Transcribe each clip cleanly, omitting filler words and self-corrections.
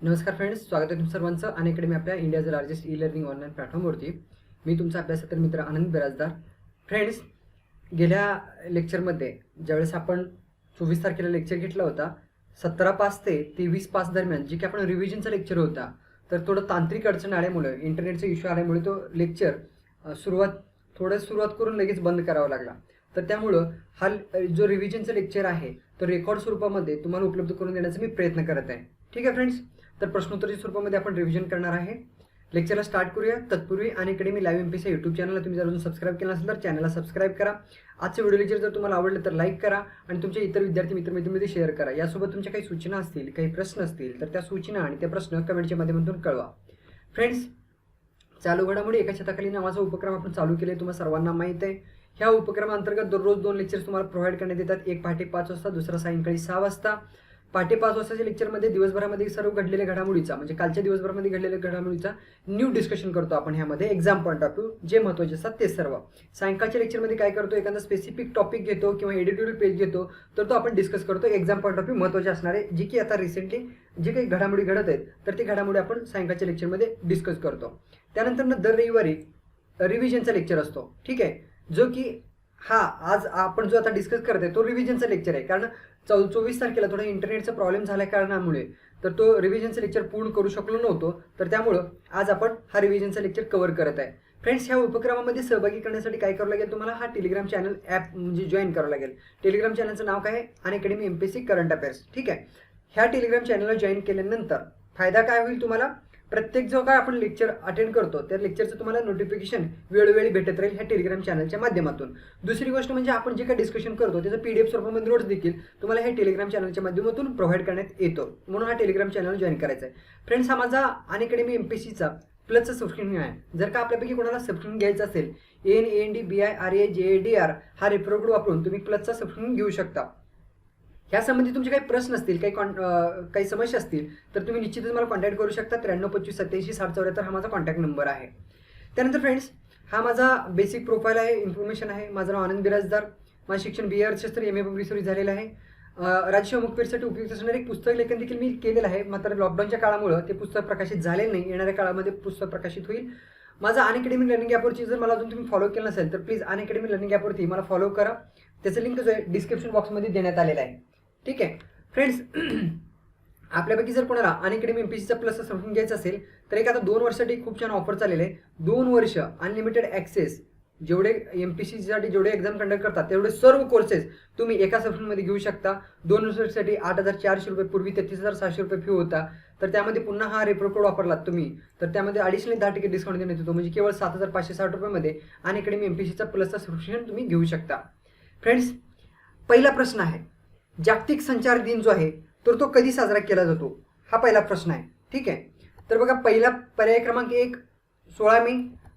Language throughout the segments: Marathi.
नमस्कार फ्रेंड्स, स्वागत आहे तुमचं सर्वांचं अनअकॅडमी आपल्या इंडियाचं लार्जेस्ट ई लर्निंग ऑनलाईन प्लॅटफॉर्मवरती. मी तुमचा अभ्यासक मित्र आनंद बिराजदार. फ्रेंड्स, गेल्या लेक्चरमध्ये ज्यावेळेस आपण 24 तारखेला लेक्चर घेतला होता 17:05 ते 23:05 दरम्यान, जे की आपण रिव्हिजनचा लेक्चर होता, तर थोडं तांत्रिक अडचण आल्यामुळे, इंटरनेटचा इश्यू आल्यामुळे तो लेक्चर सुरुवात करून लगेच बंद करावा लागला. तर त्यामुळं हा जो रिव्हिजनचा लेक्चर आहे तो रेकॉर्ड स्वरूपामध्ये तुम्हाला उपलब्ध करून देण्याचा मी प्रयत्न करत आहे. ठीक आहे फ्रेंड्स, तर प्रश्नोत्तराच्या स्वरूपामध्ये आपण रिव्हिजन करणार आहे. लेक्चरला स्टार्ट करूया. तत्पूर्वी अनअकॅडमी लाईव्ह एमपीसी यूट्यूब चॅनलला तुम्ही जर अजून सबस्क्राईब केलं असेल तर चॅनलला सबस्क्राईब करा. आजचं व्हिडिओ लेक्चर जर तुम्हाला आवडलं तर लाईक करा आणि तुमच्या इतर विद्यार्थी मित्रमैत्रिणींमध्ये शेअर करा. यासोबत तुमच्या काही सूचना असतील, काही प्रश्न असतील तर त्या सूचना आणि ते प्रश्न कमेंटच्या माध्यमातून कळवा. फ्रेंड्स, चालू घडामोडी एका छताखाली नावाचा उपक्रम आपण चालू केले, तुम्हाला सर्वांना माहीत आहे. ह्या उपक्रमाअंतर्गत दररोज 2 लेक्चर्स तुम्हाला प्रोव्हाइड करण्यात येतात. एक पहाटे 5 वाजता, दुसरा सायंकाळी 6 वाजता. पहाटे 5 वाजताच्या लेक्चरमध्ये दिवसभरामध्ये सर्व घडलेल्या घडामोडीचा, म्हणजे कालच्या दिवसभरामध्ये घडलेल्या घडामोडीचा न्यू डिस्कशन करतो आपण ह्यामध्ये, एक्झाम पॉईंट ऑफ व्ह्यू जे महत्त्वाचे असतात ते सर्व. सायंकाळच्या लेक्चरमध्ये काय करतो, एखादा स्पेसिफिक टॉपिक घेतो किंवा एडिटोरियल पेज घेतो, तर तो आपण डिस्कस करतो. एक्झाम पॉईंट ऑफ व्ह्यू महत्त्वाचे असणारे जे की आता रिसेंटली जे काही घडामोडी घडत आहेत तर ती घडामोडी आपण सायंकाळच्या लेक्चरमध्ये डिस्कस करतो. त्यानंतर दर रविवारी रिव्हिजनचा लेक्चर असतो. ठीक आहे, जो की आज आपण जो आता डिस्कस करत आहे तो रिव्हिजनचा लेक्चर आहे. कारण 24 तारखेला थोडा इंटरनेटचा प्रॉब्लेम झाल्या कारणामुळे तर तो रिव्हिजनचा लेक्चर पूर्ण करू शकलो नव्हतो, तर त्यामुळं आज आपण हा रिव्हिजनचा लेक्चर कव्हर करत आहे. फ्रेंड्स, ह्या उपक्रमामध्ये सहभागी करण्यासाठी काय करावं लागेल, तुम्हाला हा टेलिग्राम चॅनल ॲप म्हणजे जॉईन करावं लागेल. टेलिग्राम चॅनलचं नाव काय आहे, अनअकॅडमी एमपीसी करंट अफेअर्स. ठीक आहे, ह्या टेलिग्राम चॅनलला जॉईन केल्यानंतर फायदा काय होईल, तुम्हाला प्रत्येक जो काय आपण लेक्चर अटेंड करतो त्या लेक्चरचं तुम्हाला नोटिफिकेशन वेळोवेळी भेटत राहील ह्या टेलिग्राम चॅनलच्या माध्यमातून. दुसरी गोष्ट म्हणजे आपण जे काही डिस्कशन करतो त्याचं PDF स्वरूपामध्ये नोट्स देखील तुम्हाला ह्या टेलिग्राम चॅनलच्या माध्यमातून प्रोव्हाइड करण्यात येतो. म्हणून हा टेलिग्राम चॅनल जॉईन करायचा आहे. फ्रेंड्स, हा माझा अनअकॅडमी एमपीसीचा प्लसचं सबस्क्रिप्शन आहे. जर का आपल्यापैकी कोणाला सबस्क्रिप्शन घ्यायचं असेल, ANANDBIRAJADR हा रेफरल कोड वापरून तुम्ही प्लसचा सबस्क्रिप्शन घेऊ शकता. यासंबंधी तुमचे काही प्रश्न असतील, काही समस्या असतील तर तुम्ही निश्चितच मला कॉन्टॅक्ट करू शकता. 9325876074 हा माझा कॉन्टॅक्ट नंबर आहे. त्यानंतर फ्रेंड्स, हा माझा बेसिक प्रोफाईल आहे, इन्फॉर्मेशन आहे. माझं नाव आनंद बिराजदार. माझं शिक्षण BA अर्थशास्त्र MA पब्लिक झालेलं आहे. राज्य मुखपीरसाठी उपयुक्त असणारे एक पुस्तक लेखन देखील मी केलेलं आहे. मात्र लॉकडाऊनच्या काळामुळे ते पुस्तक प्रकाशित झालेलं नाही. येणाऱ्या काळामध्ये पुस्तक प्रकाशित होईल. माझा अनअकॅडमी लर्निंग ॲपवरची जर मला अजून तुम्ही फॉलो केलं नसेल तर प्लीज अनअकॅडमी लर्निंग ॲपवरती मला फॉलो करा. त्याचं लिंक जो आहे डिस्क्रिप्शन बॉक्समध्ये देण्यात आलेला आहे. ठीक आहे फ्रेंड्स, आपल्यापैकी जर कोणाला अनअकॅडमी एमपीसीचा प्लस सबस्क्रिप्शन घ्यायचं असेल तर एक आता 2 वर्षासाठी खूप छान ऑफर चाललेलं आहे. 2 वर्ष अनलिमिटेड ॲक्सेस, जेवढे एमपीसीसाठी जेवढे एक्झाम कंडक्ट करतात तेवढे सर्व कोर्सेस तुम्ही एका सबस्क्रिप्शनमध्ये घेऊ शकता. 2 वर्षासाठी 8,400 रुपये, पूर्वी 33,600 रुपये फी होता. तर त्यामध्ये पुन्हा हा रेफरल कोड वापरलात तुम्ही तर त्यामध्ये ॲडिशनली 10% डिस्काउंट देण्यात येतो. म्हणजे केवळ 7,560 रुपयामध्ये अनअकॅडमी एमपीसीचा प्लसचा सबस्क्रिप्शन तुम्ही घेऊ शकता. फ्रेंड्स, पहिला प्रश्न आहे, जागतिक संचार दिन जो आहे तर तो कधी साजरा केला जातो, हा पहिला प्रश्न आहे. ठीक आहे, तर बघा, पहिला पर्याय क्रमांक 1 16 मे,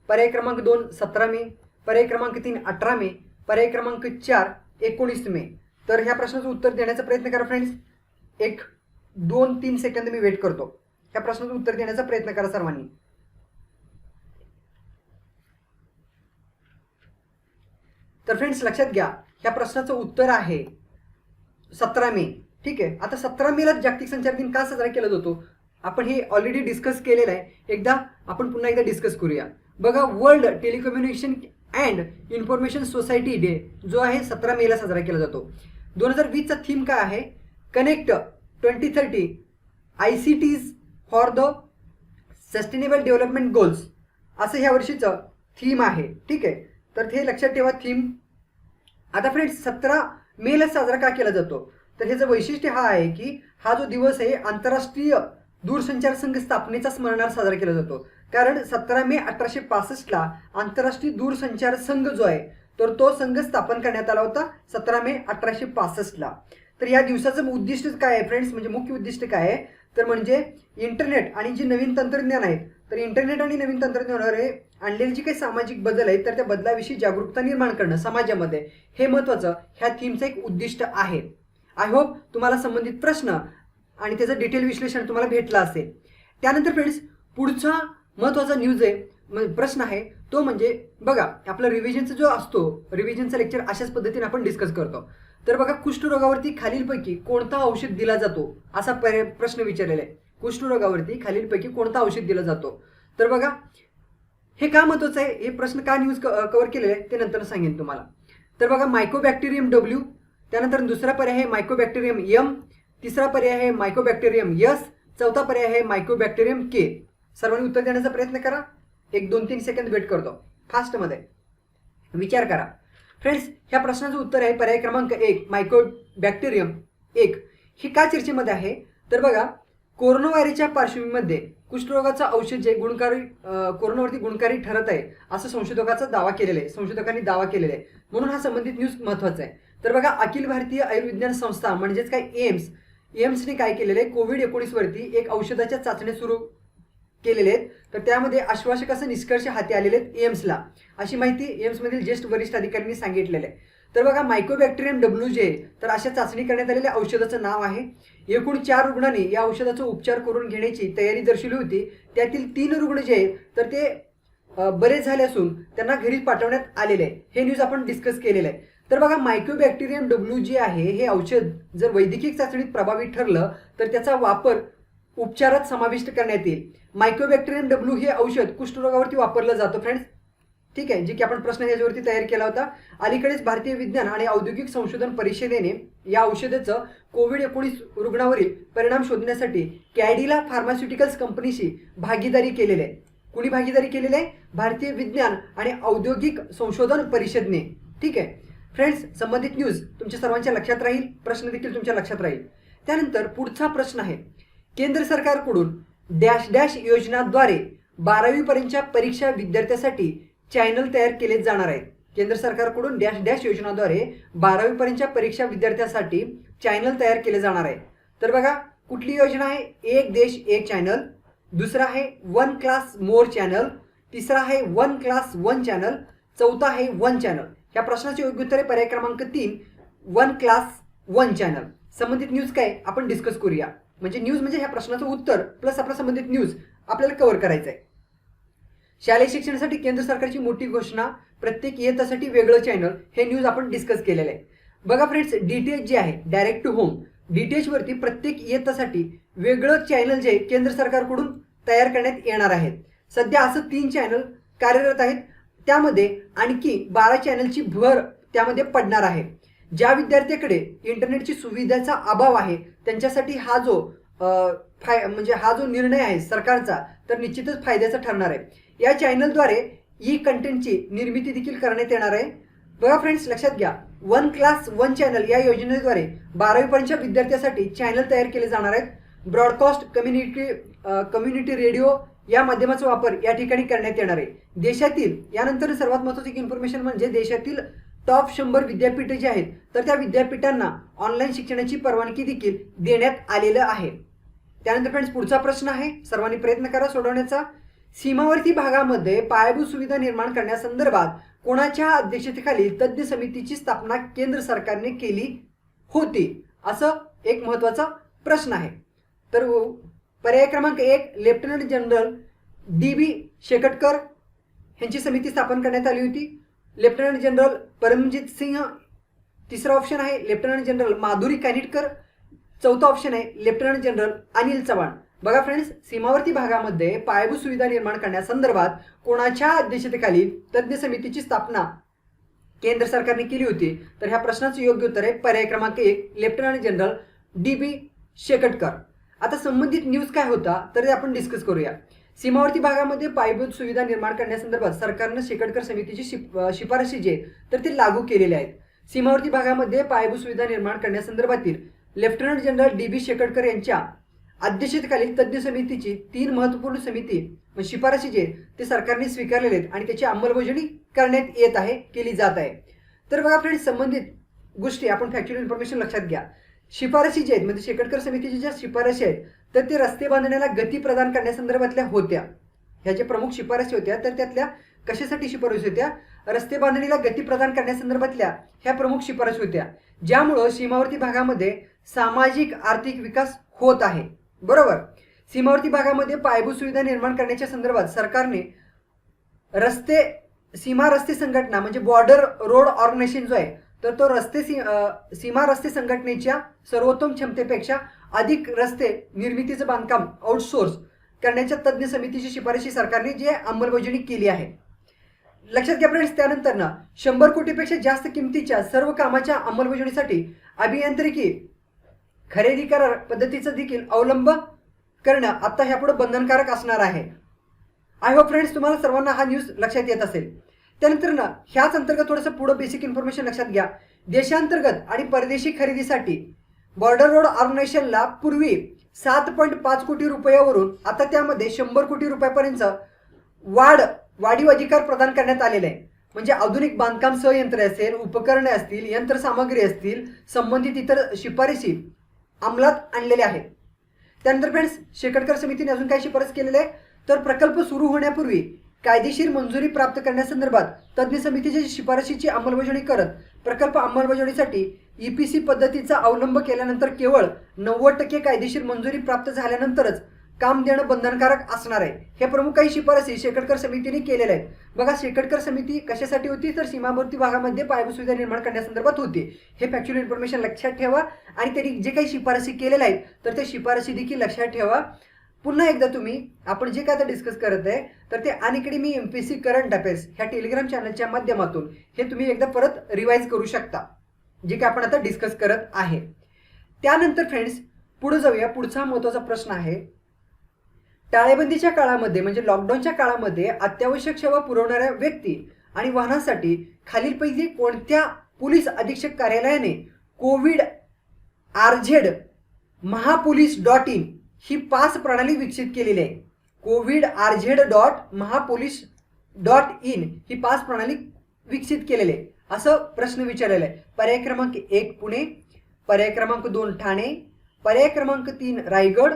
पर्याय क्रमांक 2 17 मे, पर्याय क्रमांक 3 18 मे, पर्याय क्रमांक 4 19 मे. तर ह्या प्रश्नाचं उत्तर देण्याचा प्रयत्न करा फ्रेंड्स. 1 2 3 सेकंद मी वेट करतो. ह्या प्रश्नाचं उत्तर देण्याचा प्रयत्न करा सर्वांनी. तर फ्रेंड्स, लक्षात घ्या, ह्या प्रश्नाचं उत्तर आहे 17 मे. ठीक आहे, आता 17 मेला जागतिक संचार दिन का साजरा केला जातो आपण हे ऑलरेडी डिस्कस केलेलं आहे. आपण पुन्हा एकदा डिस्कस करूया. बघा, world telecommunication and information society day जो आहे 17 मेला साजरा केला जातो. 2020चा थीम काय आहे, connect 2030 ICTs for the sustainable development goals असं ह्या वर्षीचं थीम आहे. ठीक आहे, तर हे लक्षात ठेवा थीम. आता फ्रेंड्स, 17 मेला साजरा का केला जातो तर ह्याचं वैशिष्ट्य हा आहे की हा जो दिवस आहे आंतरराष्ट्रीय दूरसंचार संघ स्थापनेचा स्मरणार्थ साजरा केला जातो. कारण 17 मे 1865ला आंतरराष्ट्रीय दूरसंचार संघ जो आहे तर तो संघ स्थापन करण्यात आला होता 17 मे 1865ला. तर या दिवसाचं उद्दिष्ट काय आहे फ्रेंड्स, म्हणजे मुख्य उद्दिष्ट काय आहे तर म्हणजे इंटरनेट आणि जे नवीन तंत्रज्ञान आहेत तर इंटरनेट आणि नवीन तंत्रज्ञानाद्वारे आणलेले जे काही सामाजिक बदल आहेत तर त्या बदलाविषयी जागरूकता निर्माण करणं समाजामध्ये, हे महत्त्वाचं ह्या थीमचं एक उद्दिष्ट आहे. आय होप तुम्हाला संबंधित प्रश्न आणि त्याचं डिटेल विश्लेषण तुम्हाला भेटलं असेल. त्यानंतर फ्रेंड्स, पुढचा महत्त्वाचा न्यूज आहे प्रश्न आहे तो म्हणजे बघा, आपला रिव्हिजनचा जो असतो रिव्हिजनचा लेक्चर अशाच पद्धतीने आपण डिस्कस करतो. तर बघा, कुष्ठरोगावरती खालीलपैकी कोणता औषध दिला जातो असा प्रश्न विचारलेला आहे. कुष्ठरोगावरती खालीलपैकी कोणतं औषध दिलं जातो? तर बघा, हे का महत्वाचं आहे, हे प्रश्न का न्यूज कव्हर केलेले आहे ते नंतर सांगेन तुम्हाला. तर बघा, मायकोबॅक्टेरियम डब्ल्यू, त्यानंतर दुसरा पर्याय आहे मायकोबॅक्टेरियम एम, तिसरा पर्याय आहे मायकोबॅक्टेरियम एस, चौथा पर्याय आहे मायकोबॅक्टेरियम के. सर्वांनी उत्तर देण्याचा प्रयत्न करा. 1-2-3 सेकंद वेट करतो. फास्टमध्ये विचार करा. फ्रेंड्स, ह्या प्रश्नाचं उत्तर आहे पर्याय क्रमांक 1 मायकोबॅक्टेरियम 1. ही का चर्चेमध्ये आहे? तर बघा, कोरोना व्हायरसच्या पार्श्वभूमीमध्ये कुष्ठरोगाचं औषध जे कोरोनावरती गुणकारी ठरत आहे असं संशोधकांनी दावा केलेला आहे. म्हणून हा संबंधित न्यूज महत्वाचा आहे. तर बघा, अखिल भारतीय आयुर्विज्ञान संस्था म्हणजेच काय एम्सने काय केलेलं आहे, कोविड-19 वरती एक औषधाच्या चाचण्या सुरू केलेले आहेत. तर त्यामध्ये आश्वासक असं निष्कर्ष हाती आलेले आहेत एम्सला, अशी माहिती एम्समधील ज्येष्ठ वरिष्ठ अधिकाऱ्यांनी सांगितलेलं आहे. तर बघा, मायकोबॅक्टेरियम डब्ल्यू जे, तर अशा चाचणी करण्यात आलेल्या औषधाचं नाव आहे. एकूण 4 रुग्णांनी या औषधाचा उपचार करून घेण्याची तयारी दर्शवली होती. त्यातील 3 रुग्ण जे आहेत तर ते बरे झाले असून त्यांना घरी पाठवण्यात आलेले आहे. हे न्यूज आपण डिस्कस केलेलं आहे. तर बघा, मायकोबॅक्टेरियम डब्ल्यू जे आहे हे औषध जर वैद्यकीय चाचणीत प्रभावी ठरलं तर त्याचा वापर उपचारात समाविष्ट करण्यात येईल. मायकोबॅक्टेरियम डब्ल्यू हे औषध कुष्ठरोगावरती वापरलं जातं फ्रेंड्स. ठीक आहे, जे की आपण प्रश्न याच्यावरती तयार केला होता. अलीकडेच भारतीय विज्ञान आणि औद्योगिक संशोधन परिषदेने या औषधाचं कोविड-19 रुग्णावरील परिणाम शोधण्यासाठी कॅडिला फार्मास्युटिकल्स कंपनीशी भागीदारी केलेली आहे. कुणी भागीदारी केलेली आहे? भारतीय विज्ञान आणि औद्योगिक संशोधन परिषदेने. ठीक आहे फ्रेंड्स, संबंधित न्यूज तुमच्या सर्वांच्या लक्षात राहील, प्रश्न देखील तुमच्या लक्षात राहील. त्यानंतर पुढचा प्रश्न आहे, केंद्र सरकारकडून डॅश डॅश योजनाद्वारे 12वी पर्यंतच्या परीक्षा विद्यार्थ्यांसाठी चॅनल तयार केले जाणार आहेत. केंद्र सरकारकडून डॅश डॅश योजनाद्वारे 12वी पर्यंतच्या परीक्षा विद्यार्थ्यांसाठी चॅनल तयार केले जाणार आहे. तर बघा, कुठली योजना आहे? एक देश एक चॅनल, दुसरा आहे 1 क्लास मोर चॅनल, तिसरा आहे 1 क्लास 1 चॅनल, चौथा आहे 1 चॅनल. या प्रश्नाचे योग्य उत्तर आहे पर्याय क्रमांक 3 1 क्लास 1 चॅनल. संबंधित न्यूज काय आपण डिस्कस करूया. म्हणजे न्यूज म्हणजे ह्या प्रश्नाचं उत्तर प्लस आपला संबंधित न्यूज आपल्याला कव्हर करायचं आहे. शालेय शिक्षणासाठी केंद्र सरकारची मोठी घोषणा, प्रत्येक इयत्तासाठी वेगळं चॅनल, हे न्यूज आपण डिस्कस केलेलं आहे. बघा फ्रेंड्स, डीटीएच जे आहे डायरेक्ट टू होम, डीटीएच वरती प्रत्येक इयत्तासाठी वेगळं चॅनल जे केंद्र सरकारकडून तयार करण्यात येणार आहेत. सध्या असं 3 चॅनल कार्यरत आहेत. त्यामध्ये आणखी 12 चॅनलची भर त्यामध्ये पडणार आहे. ज्या विद्यार्थ्याकडे इंटरनेटची सुविधेचा अभाव आहे त्यांच्यासाठी हा जो निर्णय आहे सरकारचा तर निश्चितच फायद्याचा ठरणार आहे. या चॅनलद्वारे ई कंटेंटची निर्मिती देखील करण्यात येणार आहे. बघा फ्रेंड्स, लक्षात घ्या, 1 क्लास 1 चॅनल या योजनेद्वारे 12वी पर्यंतच्या विद्यार्थ्यांसाठी चॅनल तयार केले जाणार आहेत. ब्रॉडकास्ट कम्युनिटी रेडिओ या माध्यमाचा वापर या ठिकाणी करण्यात येणार आहे. देशातील यानंतर सर्वात महत्त्वाची इन्फॉर्मेशन म्हणजे देशातील टॉप 100 विद्यापीठे जी आहेत तर त्या विद्यापीठांना ऑनलाईन शिक्षणाची परवानगी देखील देण्यात आलेलं आहे. त्यानंतर फ्रेंड्स, पुढचा प्रश्न आहे, सर्वांनी प्रयत्न करा सोडवण्याचा. सीमावर्ती भागामध्ये पायाभूत सुविधा निर्माण करण्यासंदर्भात कोणाच्या अध्यक्षतेखाली तज्ज्ञ समितीची स्थापना केंद्र सरकारने केली होती? असं एक महत्त्वाचा प्रश्न आहे. तर पर्याय क्रमांक 1 लेफ्टनंट जनरल DB शेकटकर यांची समिती स्थापन करण्यात आली होती. लेफ्टनंट जनरल परमजीत सिंह. तिसरा ऑप्शन आहे लेफ्टनंट जनरल माधुरी कानिटकर. चौथा ऑप्शन आहे लेफ्टनंट जनरल अनिल चव्हाण. बघा फ्रेंड्स, सीमावर्ती भागामध्ये पायाभूत सुविधा निर्माण करण्यासंदर्भात कोणाच्या अध्यक्षतेखाली तज्ज्ञ समितीची स्थापना केंद्र सरकारने केली होती? तर ह्या प्रश्नाचं योग्य उत्तर आहे पर्याय क्रमांक 1 लेफ्टनंट जनरल DB शेकटकर. आता संबंधित न्यूज काय होता तर ते आपण डिस्कस करूया. सीमावर्ती भागामध्ये पायाभूत सुविधा निर्माण करण्यासंदर्भात सरकारनं शेकटकर समितीची शिफारशी जे तर ते लागू केलेले आहेत. सीमावर्ती भागामध्ये पायाभूत सुविधा निर्माण करण्यासंदर्भातील लेफ्टनंट जनरल DB शेकटकर यांच्या अध्यक्षतेखाली तज्ज्ञ समितीची 3 महत्त्वपूर्ण समिती शिफारशी जे ते सरकारने स्वीकारलेले आहेत आणि त्याची अंमलबजावणी करण्यात येत आहे, केली जात आहे. तर बघा फ्रेंड्स, संबंधित गोष्टी आपण फॅक्च्युअल इन्फॉर्मेशन लक्षात घ्या. शिफारशी जे आहेत म्हणजे शेकटकर समितीच्या ज्या शिफारशी आहेत तर ते रस्ते बांधण्याला गती प्रदान करण्यासंदर्भातल्या होत्या. ह्या ज्या प्रमुख शिफारशी होत्या तर त्यातल्या कशासाठी शिफारशी होत्या? रस्ते बांधणीला गती प्रदान करण्यासंदर्भातल्या ह्या प्रमुख शिफारशी होत्या, ज्यामुळं सीमावर्ती भागामध्ये सामाजिक आर्थिक विकास होत आहे. बरोबर. सीमावर्ती भागामध्ये पायाभूत सुविधा निर्माण करण्याच्या संदर्भात सरकारने सीमा रस्ते संघटना म्हणजे बॉर्डर रोड ऑर्गनायझेशन जो आहे तर तो सीमा रस्ते संघटनेच्या सर्वोत्तम क्षमतेपेक्षा अधिक रस्ते निर्मितीचं बांधकाम आउटसोर्स करण्याच्या तज्ज्ञ समितीची शिफारशी सरकारने जे अंमलबजावणी केली आहे. लक्षात घ्या फ्रेंड्स. त्यानंतर 100 कोटीपेक्षा जास्त किमतीच्या सर्व कामाच्या अंमलबजावणीसाठी अभियांत्रिकी खरेदी करार पद्धतीचा देखील अवलंब करणं आता ह्यापुढे बंधनकारक असणार आहे. आय होप फ्रेंड्स तुम्हाला सर्वांना हा न्यूज लक्षात येत असेल. त्यानंतर ह्याच अंतर्गत थोडंसं पुढे बेसिक इन्फॉर्मेशन लक्षात घ्या. देशांतर्गत आणि परदेशी खरेदीसाठी बॉर्डर रोड ऑर्गनायझेशनला पूर्वी 7.5 कोटी रुपयावरून आता त्यामध्ये 100 कोटी रुपयापर्यंत वाढीव अधिकार प्रदान करण्यात आलेले आहे. म्हणजे आधुनिक बांधकाम संयंत्रे असेल, उपकरणे असतील, यंत्रसामग्री असतील, संबंधित इतर शिफारशी अंमलात आणलेल्या आहेत. त्यानंतर फ्रेंड्स शेकटकर समितीने अजून काय शिफारस केलेले आहे तर प्रकल्प सुरू होण्यापूर्वी कायदेशीर मंजुरी प्राप्त करण्यासंदर्भात तज्ज्ञ समितीच्या शिफारशीची अंमलबजावणी करत प्रकल्प अंमलबजावणीसाठी EPC पद्धतीचा अवलंब केल्यानंतर केवळ 90% कायदेशीर मंजुरी प्राप्त झाल्यानंतरच काम देणं बंधनकारक असणार आहे. हे प्रमुख काही शिफारसी शेकटकर समितीने केलेल्या आहेत. बघा शेकटकर समिती कशासाठी होती तर सीमावर्ती भागामध्ये पायाभूत सुविधा निर्माण करण्यासंदर्भात होती. हे फॅक्च्युअल इन्फॉर्मेशन लक्षात ठेवा आणि त्यांनी जे काही शिफारसी केलेल्या आहेत तर त्या शिफारसी देखील लक्षात ठेवा. पुन्हा एकदा तुम्ही आपण जे काय आता डिस्कस करत आहे तर ते अनअकॅडमी MPSC करंट अफेअर्स ह्या टेलिग्राम चॅनलच्या माध्यमातून हे तुम्ही एकदा परत रिवाइज करू शकता जे काय आपण आता डिस्कस करत आहे. त्यानंतर फ्रेंड्स पुढे जाऊया. पुढचा महत्त्वाचा प्रश्न आहे टाळेबंदीच्या काळामध्ये म्हणजे लॉकडाऊनच्या काळामध्ये अत्यावश्यक सेवा पुरवणाऱ्या व्यक्ती आणि वाहनांसाठी खालीलपैकी कोणत्या पोलीस अधीक्षक कार्यालयाने कोविड RZ महापोलीस.in ही पास प्रणाली विकसित केलेली आहे. कोविड RZ.महापोलीस.in ही पास प्रणाली विकसित केलेली आहे असं प्रश्न विचारलेला आहे. पर्याय क्रमांक 1 पुणे, पर्याय क्रमांक 2 ठाणे, पर्याय क्रमांक 3 रायगड,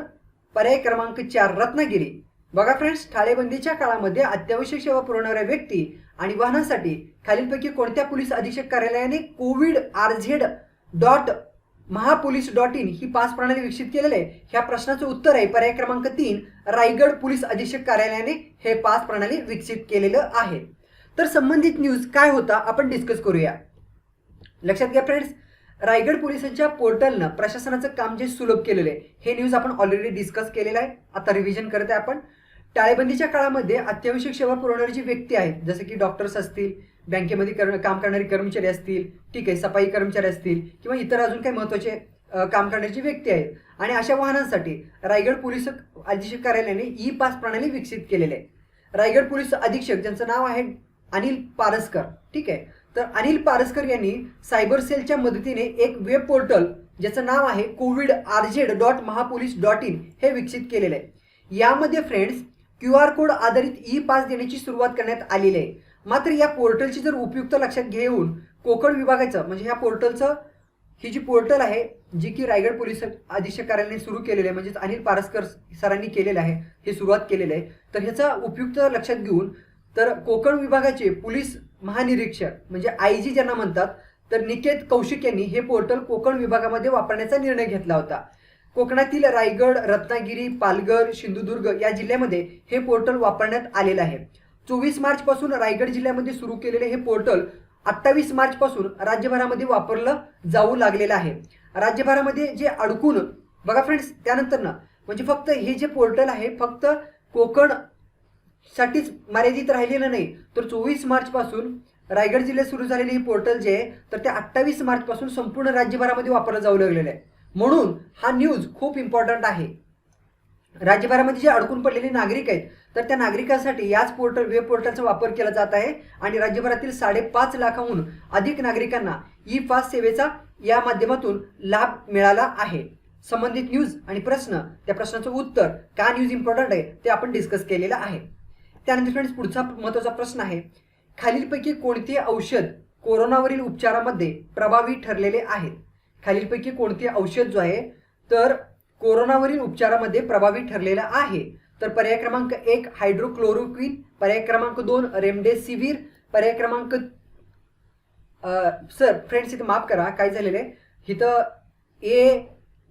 पर्याय क्रमांक 4 रत्नागिरी. बघा फ्रेंड्स टाळेबंदीच्या काळामध्ये अत्यावश्यक सेवा पुरवणाऱ्या व्यक्ती आणि वाहनांसाठी खालीलपैकी कोणत्या पोलीस अधीक्षक कार्यालयाने कोविड RZ.महापोलीस.in ही पास प्रणाली विकसित केलेली आहे. ह्या प्रश्नाचं उत्तर आहे पर्याय क्रमांक 3 रायगड पोलीस अधीक्षक कार्यालयाने हे पास प्रणाली विकसित केलेलं आहे. तर संबंधित न्यूज काय होता आपण डिस्कस करूया. लक्षात घ्या फ्रेंड्स रायगड पोलिसांच्या पोर्टलनं प्रशासनाचं काम जे सुलभ केलेलं आहे हे न्यूज आपण ऑलरेडी डिस्कस केलेलं आहे. आता रिव्हिजन करत आहे आपण. टाळेबंदीच्या काळामध्ये अत्यावश्यक सेवा पुरवणारी जी व्यक्ती आहेत जसे की डॉक्टर्स असतील, बँकेमध्ये काम करणारे कर्मचारी असतील, ठीक आहे, सफाई कर्मचारी असतील किंवा इतर अजून काही महत्त्वाचे काम करण्याची व्यक्ती आहेत आणि अशा वाहनांसाठी रायगड पोलीस अधीक्षक कार्यालयाने ई पास प्रणाली विकसित केलेली आहे. रायगड पोलीस अधीक्षक ज्यांचं नाव आहे अनिल पारसकर, ठीक आहे. तर अनिल पारसकर यांनी सायबर सेलच्या मदतीने एक वेब पोर्टल ज्याचं नाव आहे कोविड RZ.महापोलीस.in हे विकसित केलेलं आहे. यामध्ये फ्रेंड्स QR कोड आधारित ई पास देण्याची सुरुवात करण्यात आलेली आहे. मात्र या पोर्टलची जर उपयुक्त लक्षात घेऊन कोकण विभागाचं म्हणजे ह्या पोर्टलचं ही जी पोर्टल आहे जी की रायगड पोलीस अधीक्षक कार्यालयाने सुरू केलेलं आहे म्हणजेच अनिल पारसकर सरांनी केलेलं आहे, हे सुरुवात केलेलं आहे. तर ह्याचा उपयुक्त लक्षात घेऊन तर कोकण विभागाचे पोलीस महानिरीक्षक म्हणजे IG ज्यांना म्हणतात तर निकेत कौशिक यांनी हे पोर्टल कोकण विभागामध्ये वापरण्याचा निर्णय घेतला होता. कोकणातील रायगड, रत्नागिरी, पालघर, सिंधुदुर्ग या जिल्ह्यामध्ये हे पोर्टल वापरण्यात आलेलं आहे. 24 मार्च पासून रायगड जिल्ह्यामध्ये सुरू केलेले हे पोर्टल 28 मार्च पासून राज्यभरामध्ये वापरलं जाऊ लागलेलं आहे. राज्यभरामध्ये जे अडकून बघा फ्रेंड्स त्यानंतर म्हणजे फक्त हे जे पोर्टल आहे फक्त कोकण साठीच मर्यादित राहिलेलं नाही तर 24 मार्च पासून रायगड जिल्ह्यात सुरू झालेले हे पोर्टल जे आहे तर ते 28 मार्च पासून संपूर्ण राज्यभरामध्ये वापरलं जाऊ लागलेलं आहे. म्हणून हा न्यूज खूप इम्पॉर्टंट आहे. राज्यभरामध्ये जे अडकून पडलेले नागरिक आहेत तर त्या नागरिकांसाठी याच वेब पोर्टलचा वापर केला जात आहे आणि राज्यभरातील 5.5 लाखाहून अधिक नागरिकांना ई पास सेवेचा या माध्यमातून लाभ मिळाला आहे. संबंधित न्यूज आणि प्रश्न त्या प्रश्नाचं उत्तर का न्यूज इम्पॉर्टंट आहे ते आपण डिस्कस केलेलं आहे. त्यानंतर फ्रेंड्स पुढचा महत्त्वाचा प्रश्न आहे खालीलपैकी कोणते औषध कोरोनावरील उपचारामध्ये प्रभावी ठरलेले आहेत. खालीलपैकी कोणते औषध जो आहे तर कोरोनावरील उपचारामध्ये प्रभावी ठरलेला आहे. तर पर्याय क्रमांक 1 हायड्रोक्लोरोक्विन, पर्याय क्रमांक 2 रेमडेसिवीर, पर्याय क्रमांक सर फ्रेंड्स इथं माफ करा काय झालेलं आहे इथं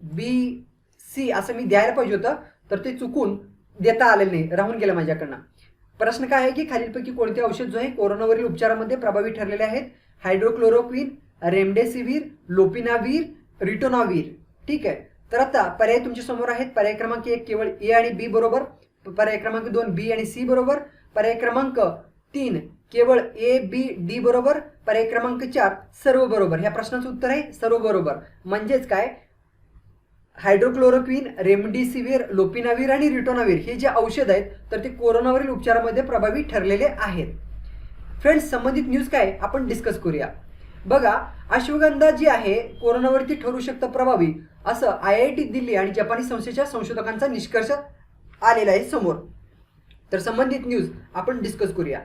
ABC असं मी द्यायला पाहिजे होतं तर ते चुकून देता आलेलं नाही, राहून गेलं माझ्याकडनं. प्रश्न काय आहे की खालीलपैकी कोणते औषध जो आहे कोरोनावरील उपचारामध्ये प्रभावी ठरलेले आहेत. हायड्रोक्लोरोक्विन, रेमडेसिवीर, लोपिनावीर, रिटोनावीर, ठीक आहे. तर आता पर्याय तुमच्या समोर आहेत. पर्याय क्रमांक 1 केवळ ए आणि बी बरोबर, पर्याय क्रमांक 2 बी आणि सी बरोबर, पर्याय क्रमांक 3 केवळ ए बी डी बरोबर, पर्याय क्रमांक 4 सर्व बरोबर. ह्या प्रश्नाचं उत्तर आहे सर्व बरोबर. म्हणजेच काय, हायड्रोक्लोरोक्विन, रेमडेसिवीर, लोपिनावीर आणि रिटोनावीर हे जे औषध आहेत तर ते कोरोनावरील उपचारामध्ये प्रभावी ठरलेले आहेत. फ्रेंड्स, संबंधित न्यूज काय आपण डिस्कस करूया. बघा, अश्वगंधा जी आहे कोरोनावरती ठरू शकतं प्रभावी, असं IIT दिल्ली आणि जपानी संस्थेच्या संशोधकांचा निष्कर्ष आलेला आहे समोर. तर संबंधित न्यूज आपण डिस्कस करूया.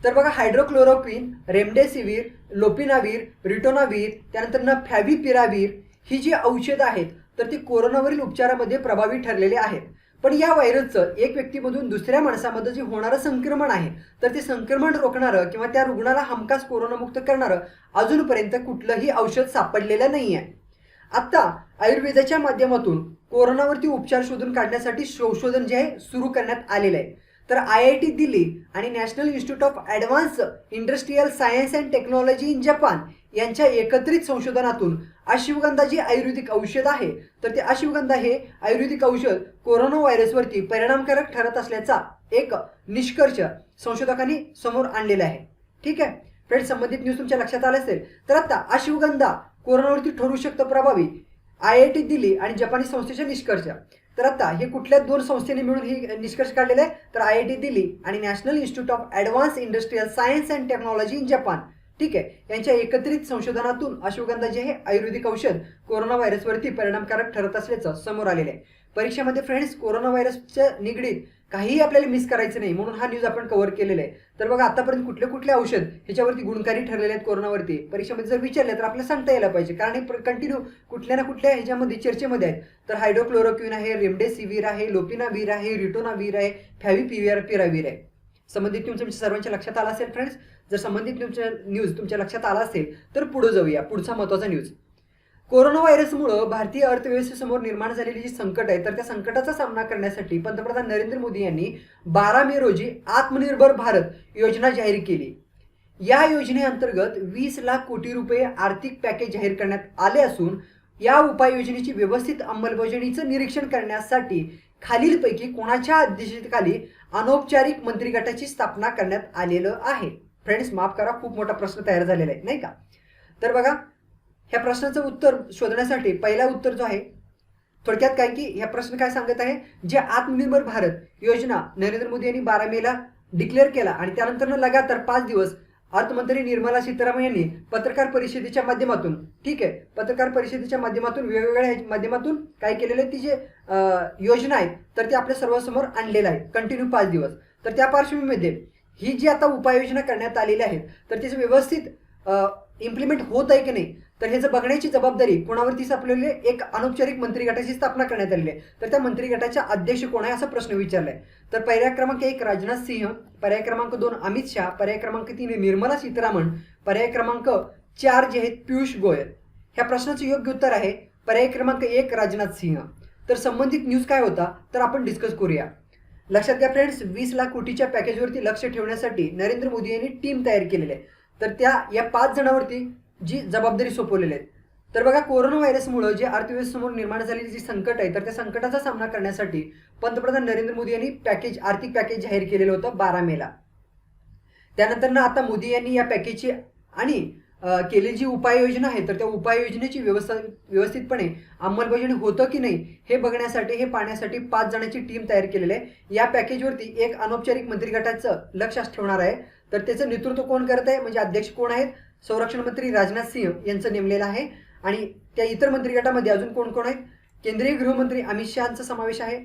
तर बघा, हायड्रोक्लोरोक्विन, रेमडेसिवीर, लोपिनावीर, रिटोनावीर, त्यानंतर फॅव्हिपिरावीर ही जी औषधं आहेत तर ती कोरोनावरील उपचारामध्ये प्रभावी ठरलेले आहेत. पण या व्हायरसचं एक व्यक्तीमधून दुसऱ्या माणसामध्ये जे होणारं संक्रमण आहे तर ते संक्रमण रोखणारं किंवा त्या रुग्णाला हमखास कोरोनामुक्त करणारं अजूनपर्यंत कुठलंही औषध सापडलेलं नाही आहे. आता आयुर्वेदाच्या माध्यमातून कोरोनावरती उपचार शोधून काढण्यासाठी संशोधन जे आहे सुरू करण्यात आलेलं आहे. तर IIT दिल्ली आणि national institute of advance industrial science and technology in Japan यांच्या एकत्रित संशोधनातून अश्वगंधा जी आयुर्वेदिक औषध आहे तर ते अश्वगंधा हे आयुर्वेदिक औषध कोरोना व्हायरसवरती परिणामकारक ठरत असल्याचा एक निष्कर्ष संशोधकांनी समोर आणलेला आहे. ठीक आहे फ्रेंड्स, संबंधित न्यूज तुमच्या लक्षात आलं असेल. तर आता अश्वगंधा कोरोनावरती ठरू शकतं प्रभावी, IIT दिल्ली आणि जपानी संस्थेचे निष्कर्ष. तर आता हे कुठल्या दोन संस्थेने मिळून ही निष्कर्ष काढलेला आहे तर IIT दिल्ली आणि national institute of advance industrial science and technology in Japan, ठीक आहे, यांच्या एकत्रित संशोधनातून अश्वगंधा जे हे आयुर्वेदिक औषध कोरोना व्हायरसवरती परिणामकारक ठरत असल्याचं समोर आलेलं आहे. परीक्षेमध्ये फ्रेंड्स कोरोना व्हायरसच्या निगडीत काहीही आपल्याला मिस करायचं नाही म्हणून हा न्यूज आपण कव्हर केलेला आहे. तर बघा, आतापर्यंत कुठले औषध ह्याच्यावरती गुणकारी ठरलेले आहेत कोरोनावरती, परीक्षेमध्ये जर विचारले तर आपल्याला सांगता यायला पाहिजे, कारण हे कंटिन्यू कुठल्या ना कुठल्या ह्याच्यामध्ये चर्चेमध्ये आहेत. तर हायड्रोक्लोरोक्विन आहे, रेमडेसिवीर आहे, लोपिनावीर आहे, रिटोनावीर आहे, फॅव्हिपिरावीर आहे. संबंधित न्यूज तुमच्या सर्वांच्या लक्षात आला असेल फ्रेंड्स. जर संबंधित न्यूज तुमच्या लक्षात आला असेल तर पुढे जाऊया. पुढचा महत्त्वाचा न्यूज, कोरोना व्हायरसमुळं भारतीय अर्थव्यवस्थेसमोर निर्माण झालेली जी संकट आहे तर त्या संकटाचा सामना करण्यासाठी पंतप्रधान नरेंद्र मोदी यांनी 12 मे रोजी आत्मनिर्भर भारत योजना जाहीर केली. या योजनेअंतर्गत 20 लाख कोटी रुपये आर्थिक पॅकेज जाहीर करण्यात आले असून या उपाययोजनेची व्यवस्थित अंमलबजावणीचं निरीक्षण करण्यासाठी खालीलपैकी कोणाच्या अध्यक्षतेखाली अनौपचारिक मंत्री गटाची स्थापना करण्यात आलेलं आहे. फ्रेंड्स, माफ करा, खूप मोठा प्रश्न तयार झालेला आहे नाही का. तर बघा, ह्या प्रश्नाचं उत्तर शोधण्यासाठी पहिला उत्तर जो आहे थोडक्यात काय की ह्या प्रश्न काय सांगत आहे, जे आत्मनिर्भर भारत योजना नरेंद्र मोदी यांनी 12 मेला डिक्लेअर केला आणि त्यानंतर लगातार 5 दिवस अर्थमंत्री निर्मला सीतारामन यांनी पत्रकार परिषदेच्या माध्यमातून, ठीक आहे, पत्रकार परिषदेच्या माध्यमातून वेगवेगळ्या माध्यमातून काय केलेलं आहे, ती जे योजना आहेत तर ते आपल्या सर्वांसमोर आणलेलं आहे कंटिन्यू 5 दिवस. तर त्या पार्श्वभूमीमध्ये ही जी आता उपाययोजना करण्यात आलेली आहेत तर त्याचं व्यवस्थित इम्प्लिमेंट होत आहे की नाही तर ह्याचं बघण्याची जबाबदारी कोणावरती सापडलेली आहे, एक अनौपचारिक मंत्री गटाची स्थापना करण्यात आलेली आहे. तर त्या मंत्री गटाच्या अध्यक्ष कोण आहे असा प्रश्न विचारलाय. तर पर्याय क्रमांक 1 राजनाथ सिंह, पर्याय क्रमांक 2 अमित शाह, पर्याय क्रमांक 3 निर्मला सीतारामन, पर्याय क्रमांक 4 जे आहेत पियुष गोयल. ह्या प्रश्नाचं योग्य उत्तर आहे पर्याय क्रमांक 1 राजनाथ सिंह. तर संबंधित न्यूज काय होता तर आपण डिस्कस करूया. लक्षात घ्या फ्रेंड्स, 20 लाख कोटीच्या पॅकेजवरती लक्ष ठेवण्यासाठी नरेंद्र मोदी यांनी टीम तयार केलेली आहे. तर या 5 जणांवरती जी जबाबदारी सोपवलेली आहे. तर बघा, कोरोना व्हायरसमुळे जे अर्थव्यवस्थेसमोर निर्माण झालेली जी संकट आहे तर त्या संकटाचा सामना करण्यासाठी पंतप्रधान नरेंद्र मोदी यांनी आर्थिक पॅकेज जाहीर केलेलं होतं 12 मेला. त्यानंतर आता मोदी यांनी या पॅकेजची आणि केलेली जी उपाययोजना आहे तर त्या उपाययोजनेची व्यवस्थितपणे अंमलबजावणी होतं की नाही हे बघण्यासाठी, हे पाहण्यासाठी 5 जणांची टीम तयार केलेली आहे. या पॅकेजवरती एक अनौपचारिक मंत्री गटाचं लक्ष ठेवणार आहे. तर त्याचं नेतृत्व कोण करत आहे, म्हणजे अध्यक्ष कोण आहेत, संरक्षण मंत्री राजनाथ सिंह यांचं नेमलेलं आहे. आणि त्या इतर मंत्री गटामध्ये अजून कोण कोण आहेत, केंद्रीय गृहमंत्री अमित शहाचा समावेश आहे.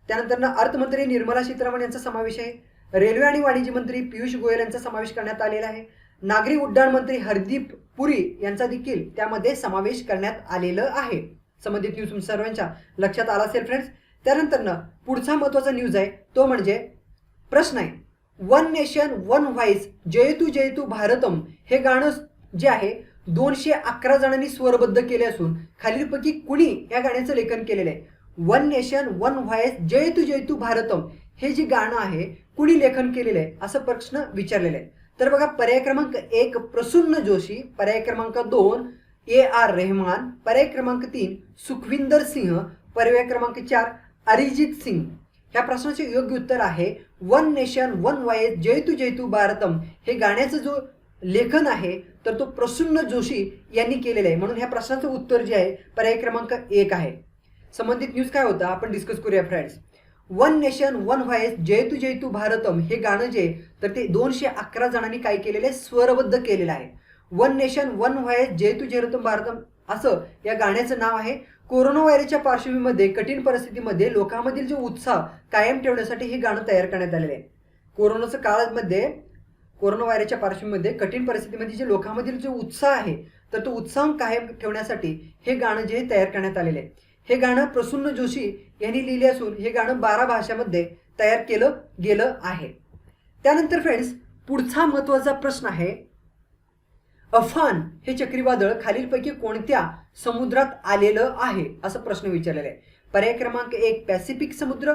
त्यानंतर अर्थमंत्री निर्मला सीतारामन यांचा समावेश आहे. रेल्वे आणि वाणिज्य मंत्री पियुष गोयल यांचा समावेश करण्यात आलेला आहे. नागरी उड्डाण मंत्री हरदीप पुरी यांचा देखील त्यामध्ये समावेश करण्यात आलेलं आहे. संबंधित न्यूज तुमच्या सर्वांच्या लक्षात आला असेल फ्रेंड्स. त्यानंतर पुढचा महत्त्वाचा न्यूज आहे तो म्हणजे प्रश्न आहे, one nation one voice Jayatu Jayatu Bharatam हे गाणं जे आहे 211 जणांनी स्वरबद्ध केले असून खालीलपैकी कुणी या गाण्याचं लेखन केलेलं आहे. One nation one voice Jayatu Jayatu Bharatam हे जे गाणं आहे कुणी लेखन केलेलं आहे असं प्रश्न विचारलेला आहे. तर बघा, पर्याय क्रमांक 1 प्रसन्न जोशी, पर्याय क्रमांक 2 AR रहमान, पर्याय क्रमांक 3 सुखविंदर सिंह, पर्याय क्रमांक 4 अरिजित सिंग. ह्या प्रश्नाचे योग्य उत्तर आहे वन नेशन वन वॉइस जय तू भारतम. हे गाण्याचं जो लेखन आहे तर तो प्रसून्न जोशी यांनी केलेलं आहे. म्हणून ह्या प्रश्नाचं उत्तर जे आहे पर्याय क्रमांक 1 आहे. संबंधित न्यूज काय होता आपण डिस्कस करूया friends. One nation one voice Jayatu Bharatam हे गाणं जे तर ते 211 जणांनी काय केलेलं आहे स्वरबद्ध केलेलं आहे. One nation one voice Jayatu Bharatam असं या गाण्याचं नाव आहे. कोरोना व्हायरसच्या पार्श्वभूमीमध्ये कठीण परिस्थितीमध्ये लोकांमधील जो उत्साह कायम ठेवण्यासाठी हे गाणं तयार करण्यात आलेलं आहे. कोरोनाच्या काळामध्ये कोरोना व्हायरसच्या पार्श्वभूमीमध्ये कठीण परिस्थितीमध्ये जे लोकांमधील जो उत्साह आहे तर तो उत्साह कायम ठेवण्यासाठी हे गाणं जे तयार करण्यात आलेलं आहे. हे गाणं प्रसून्न जोशी यांनी लिहिले असून हे गाणं 12 भाषांमध्ये तयार केलं गेलं आहे. त्यानंतर फ्रेंड्स पुढचा महत्त्वाचा प्रश्न आहे अफान हे चक्रीवादळ खालीलपैकी कोणत्या समुद्रात आलेलं आहे असं प्रश्न विचारलेला आहे. पर्याय क्रमांक 1 पॅसिफिक समुद्र,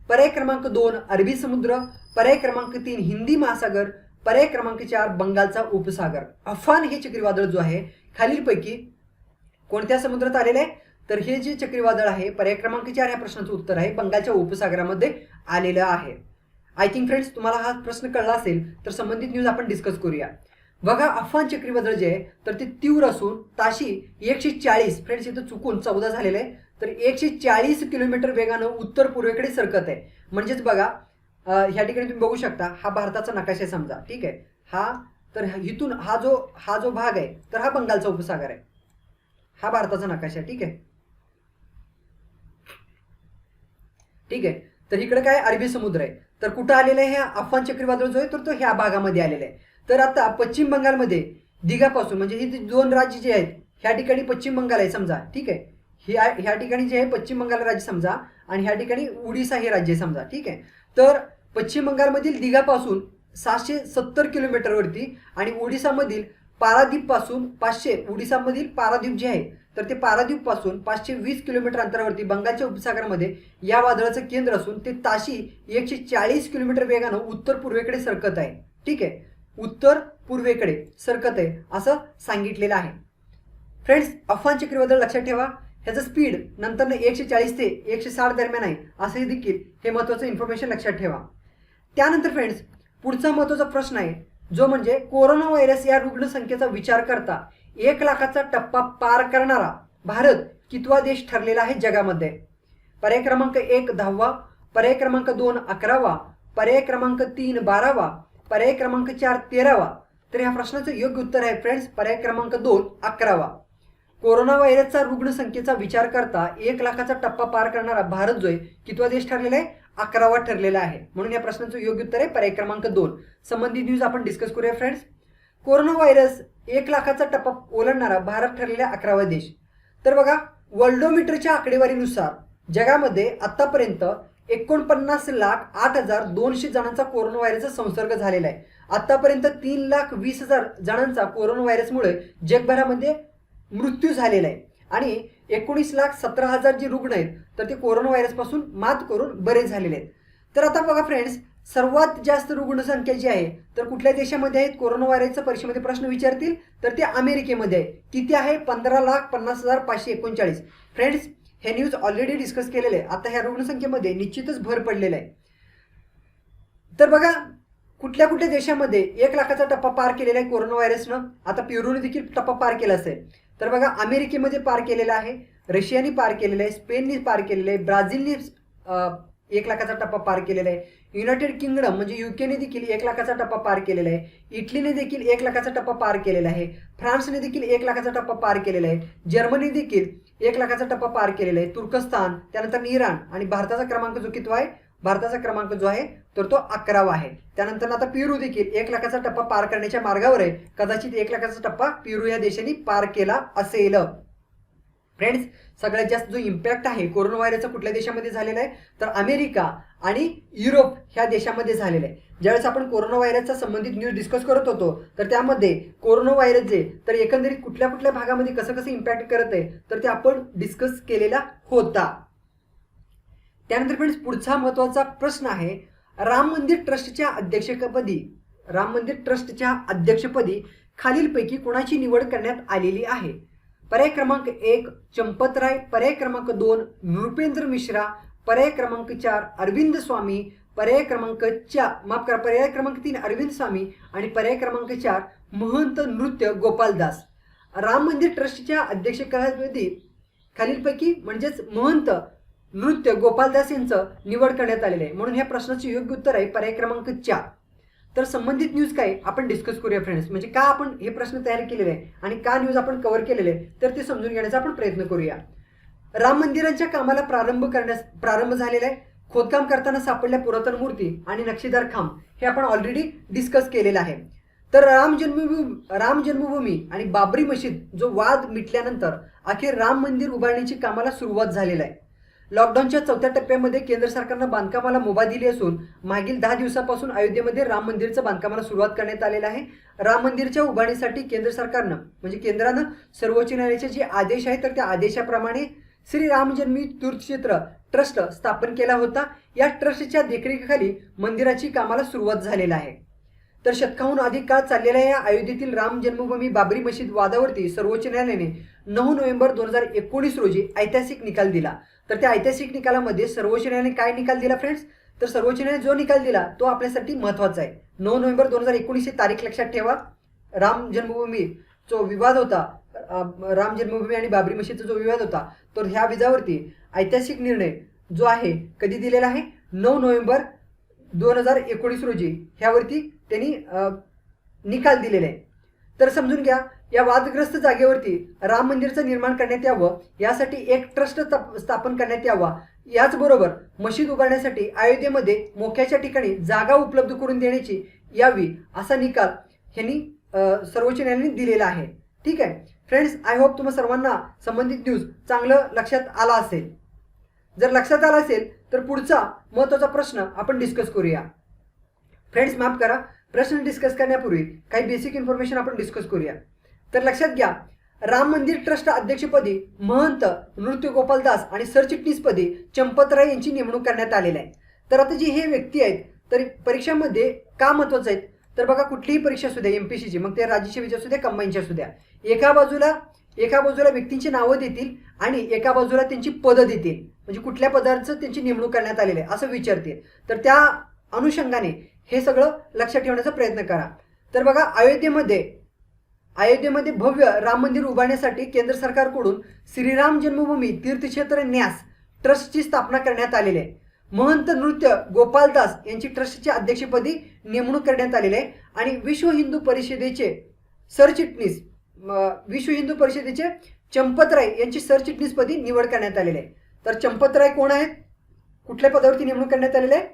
पर्याय क्रमांक 2 अरबी समुद्र, पर्याय क्रमांक 3 हिंदी महासागर, पर्याय क्रमांक 4 बंगालचा उपसागर. अफान हे चक्रीवादळ जो आहे खालीलपैकी कोणत्या समुद्रात आलेलं आहे तर हे जे चक्रीवादळ आहे पर्याय क्रमांक 4 ह्या प्रश्नाचं उत्तर आहे बंगालच्या उपसागरामध्ये आलेलं आहे. आय थिंक फ्रेंड्स तुम्हाला हा प्रश्न कळला असेल तर संबंधित न्यूज आपण डिस्कस करूया. बघा अफान चक्रीवादळ जे आहे तर ते तीव्र असून ताशी 140 फ्रेंड्स इथं चुकून 14 झालेलं आहे तर 140 किलोमीटर वेगानं उत्तर पूर्वेकडे सरकत आहे. म्हणजेच बघा ह्या ठिकाणी तुम्ही बघू शकता हा भारताचा नकाशा समजा ठीक आहे. हा तर इथून हा जो भाग आहे तर हा बंगालचा उपसागर आहे. हा भारताचा नकाशा ठीक आहे. ठीक आहे तर इकडे काय अरबी समुद्र आहे तर कुठं आलेलं आहे हे अफान चक्रीवादळ जो आहे तर तो ह्या भागामध्ये आलेला आहे. तर आता पश्चिम बंगालमध्ये दिघापासून म्हणजे ही 2 राज्य जे आहेत ह्या ठिकाणी पश्चिम बंगाल आहे समजा ठीक आहे. ह्या ठिकाणी जे आहे पश्चिम बंगाल राज्य समजा आणि ह्या ठिकाणी ओडिसा हे राज्य समजा ठीक आहे. तर पश्चिम बंगालमधील दिघापासून 770 किलोमीटरवरती आणि ओडिसामधील पारादीप पासून 500 ओडिसामधील पारादीप जे आहे तर ते पारादीप पासून 520 किलोमीटर अंतरावरती बंगालच्या उपसागरामध्ये या वादळाचं केंद्र असून ते ताशी 140 किलोमीटर वेगानं उत्तर पूर्वेकडे सरकत आहे. ठीक आहे उत्तर पूर्वेकडे सरकत आहे असं सांगितलेलं आहे. फ्रेंड्स अफान चक्रीवादळ लक्षात ठेवा ह्याचं स्पीड नंतर 140 ते 160 दरम्यान आहे असंही देखील हे महत्त्वाचं इन्फॉर्मेशन लक्षात ठेवा. त्यानंतर फ्रेंड्स पुढचा महत्त्वाचा प्रश्न आहे जो म्हणजे कोरोना व्हायरस या रुग्णसंख्येचा विचार करता 1 लाखाचा टप्पा पार करणारा भारत कितवा देश ठरलेला आहे जगामध्ये. पर्याय क्रमांक 1 10वा, पर्याय क्रमांक 2 11वा, पर्याय क्रमांक 3 12वा, पर्याय क्रमांक 4 13वा. तर या प्रश्नाचं योग्य उत्तर आहे फ्रेंड्स पर्याय क्रमांक 2 11वा. कोरोना व्हायरसचा रुग्णसंख्येचा विचार करता 1 लाखाचा टप्पा पार करणारा भारत जो आहे कितवा देश ठरलेला आहे 11वा ठरलेला आहे. म्हणून या प्रश्नाचं योग्य उत्तर आहे पर्याय क्रमांक 2. संबंधित न्यूज आपण डिस्कस करूया फ्रेंड्स. कोरोना व्हायरस 1 लाखाचा टप्पा ओलांडणारा भारत ठरलेला 11वा देश. तर बघा वर्ल्डोमीटरच्या आकडेवारीनुसार जगामध्ये आतापर्यंत 49,08,200 जणांचा कोरोना व्हायरसचा संसर्ग झालेला आहे. आतापर्यंत 3,20,000 जणांचा कोरोना व्हायरसमुळे जगभरामध्ये मृत्यू झालेला आहे आणि 19,17,000 जे रुग्ण आहेत तर ते कोरोना व्हायरसपासून मात करून बरे झालेले आहेत. तर आता बघा फ्रेंड्स सर्वात जास्त रुग्णसंख्या जी आहे तर कुठल्या देशामध्ये आहेत कोरोना व्हायरसच्या परीक्षेमध्ये प्रश्न विचारतील तर ते अमेरिकेमध्ये आहे. किती आहे 15,50,539. फ्रेंड्स हे न्यूज ऑलरेडी डिस्कस केलेले आहे. आता ह्या रुग्णसंख्येमध्ये निश्चितच भर पडलेला आहे. तर बघा कुठल्या कुठल्या देशामध्ये 1 लाखाचा टप्पा पार केलेला आहे कोरोना व्हायरसनं. आता पेरूने देखील टप्पा पार केला असेल तर बघा अमेरिकेमध्ये पार केलेला आहे, रशियाने पार केलेला आहे, स्पेनने पार केलेलं आहे, ब्राझीलने 1 लाखाचा टप्पा पार केलेला आहे, युनायटेड किंगडम म्हणजे युकेने देखील 1 लाखाचा टप्पा पार केलेला आहे, इटलीने देखील 1 लाखाचा टप्पा पार केलेला आहे, फ्रान्सने देखील 1 लाखाचा टप्पा पार केलेला आहे, जर्मनी देखील 1 लाखाचा टप्पा पार केलेला आहे, तुर्कस्तान त्यानंतर इराण आणि भारताचा क्रमांक जो कितवा आहे भारताचा क्रमांक जो आहे तर तो 11वा आहे. त्यानंतर आता पेरू देखील 1 लाखाचा टप्पा पार करण्याच्या मार्गावर आहे. कदाचित 1 लाखाचा टप्पा पेरू या देशाने पार केला असेल. फ्रेंड्स सगळ्यात जास्त जो इम्पॅक्ट आहे कोरोना व्हायरसचा कुठल्या देशामध्ये झालेला आहे तर अमेरिका आणि युरोप ह्या देशामध्ये झालेला आहे. ज्यावेळेस आपण कोरोना व्हायरसचा संबंधित न्यूज डिस्कस करत होतो तर त्यामध्ये कोरोना व्हायरस जे तर एकंदरीत कुठल्या कुठल्या भागामध्ये कसं कसं इम्पॅक्ट करत आहे तर ते आपण डिस्कस केलेला होता. त्यानंतर फ्रेंड्स पुढचा महत्त्वाचा प्रश्न आहे राम मंदिर ट्रस्टच्या अध्यक्षपदी खालीलपैकी कोणाची निवड करण्यात आलेली आहे. पर्याय क्रमांक 1 चंपतराय, पर्याय क्रमांक 2 नृपेंद्र मिश्रा, पर्याय क्रमांक 4 अरविंद स्वामी, पर्याय क्रमांक 3 अरविंद स्वामी आणि पर्याय क्रमांक 4 महंत नृत्य गोपालदास. राम मंदिर ट्रस्टच्या अध्यक्षपदी खालीलपैकी म्हणजेच महंत नृत्य गोपालदास यांचं निवड करण्यात आलेलं आहे. म्हणून ह्या प्रश्नाचे योग्य उत्तर आहे पर्याय क्रमांक 4. तर संबंधित न्यूज काय आपण डिस्कस करूया फ्रेंड्स. म्हणजे का आपण हे प्रश्न तयार केलेले आहे आणि का न्यूज आपण कव्हर केलेले आहे तर ते समजून घेण्याचा आपण प्रयत्न करूया. राम मंदिराच्या कामाला प्रारंभ झालेला आहे. खोदकाम करताना सापडल्या पुरातन मूर्ती आणि नक्षीदार खांब हे आपण ऑलरेडी डिस्कस केलेलं आहे. तर राम जन्मभूमी आणि बाबरी मशीद जो वाद मिटल्यानंतर अखेर राम मंदिर उभारण्याची कामाला सुरुवात झालेला आहे. लॉकडाऊनच्या 4थ्या टप्प्यामध्ये केंद्र सरकारनं बांधकामाला मुभा दिली असून मागील 10 दिवसापासून अयोध्येमध्ये राम मंदिरचं बांधकामाला सुरुवात करण्यात आलेलं आहे. राम मंदिरच्या उभारणीसाठी केंद्र सरकारनं म्हणजे केंद्रानं सर्वोच्च न्यायालयाचे जे आदेश आहेत तर त्या आदेशाप्रमाणे श्री राम जन्मी तीर्थक्षेत्र ट्रस्ट स्थापन केला होता. या ट्रस्टच्या देखरेखीखाली मंदिराची कामाला सुरुवात झालेला आहे. तर शतकाहून अधिक काळ चाललेल्या या अयोध्येतील राम जन्मभूमी बाबरी मशीद वादावरती सर्वोच्च न्यायालयाने 9 नोव्हेंबर 2019 रोजी ऐतिहासिक निकाल दिला. तर त्या ऐतिहासिक निकालामध्ये सर्वोच्च न्यायालयाने काय निकाल दिला फ्रेंड्स, तर सर्वोच्च न्यायालयाने जो निकाल दिला तो आपल्यासाठी महत्त्वाचा आहे. 9 नोव्हेंबर 2019 ही तारीख लक्षात ठेवा. राम जन्मभूमी जो विवाद होता, राम जन्मभूमी आणि बाबरी मशीदचा जो विवाद होता तर ह्या विवादावरती ऐतिहासिक निर्णय जो आहे कधी दिलेला आहे 9 नोव्हेंबर 2019 रोजी ह्यावरती त्यांनी निकाल दिलेला आहे. तर समजून घ्या या वादग्रस्त जागेवरती राम मंदिरचं निर्माण करण्यात यावं यासाठी एक ट्रस्ट स्थापन करण्यात यावा. याचबरोबर मशीद उभारण्यासाठी अयोध्येमध्ये मोक्याच्या ठिकाणी जागा उपलब्ध करून देण्याची यावी असा निकाल यांनी सर्वोच्च न्यायालयाने दिलेला आहे. ठीक आहे फ्रेंड्स, आय होप तुम्हा सर्वांना संबंधित न्यूज चांगलं लक्षात आला असेल. जर लक्षात आला असेल तर पुढचा महत्त्वाचा प्रश्न आपण डिस्कस करूया. फ्रेंड्स माफ करा, प्रश्न डिस्कस करण्यापूर्वी काही बेसिक इन्फॉर्मेशन आपण डिस्कस करूया. तर लक्षात घ्या राम मंदिर ट्रस्ट अध्यक्षपदी महंत नृत्य गोपालदास आणि सरचिटणीसपदी चंपतराय यांची नेमणूक करण्यात आलेली आहे. तर आता जी हे व्यक्ती आहेत तर परीक्षामध्ये का महत्त्वाचं आहेत तर बघा कुठलीही परीक्षा असू द्या एमपीसीची, मग ते राज्यसेवेची असू द्या कंबाईनची असू द्या, एका बाजूला व्यक्तींची नावं देतील आणि एका बाजूला त्यांची पदं देतील. म्हणजे कुठल्या पदाचं त्यांची नेमणूक करण्यात आलेली आहे असं विचारतील. तर त्या अनुषंगाने हे सगळं लक्षात ठेवण्याचा प्रयत्न करा. तर बघा अयोध्येमध्ये भव्य राम मंदिर उभारण्यासाठी केंद्र सरकारकडून श्रीराम जन्मभूमी तीर्थक्षेत्र न्यास ट्रस्टची स्थापना करण्यात आलेली आहे. महंत नृत्य गोपालदास यांची ट्रस्टच्या अध्यक्षपदी नेमणूक करण्यात आलेली आहे आणि विश्व हिंदू परिषदेचे चंपतराय यांची सरचिटणीसपदी निवड करण्यात आलेली आहे. तर चंपतराय कोण आहेत, कुठल्या पदावरती नेमणूक करण्यात आलेले आहे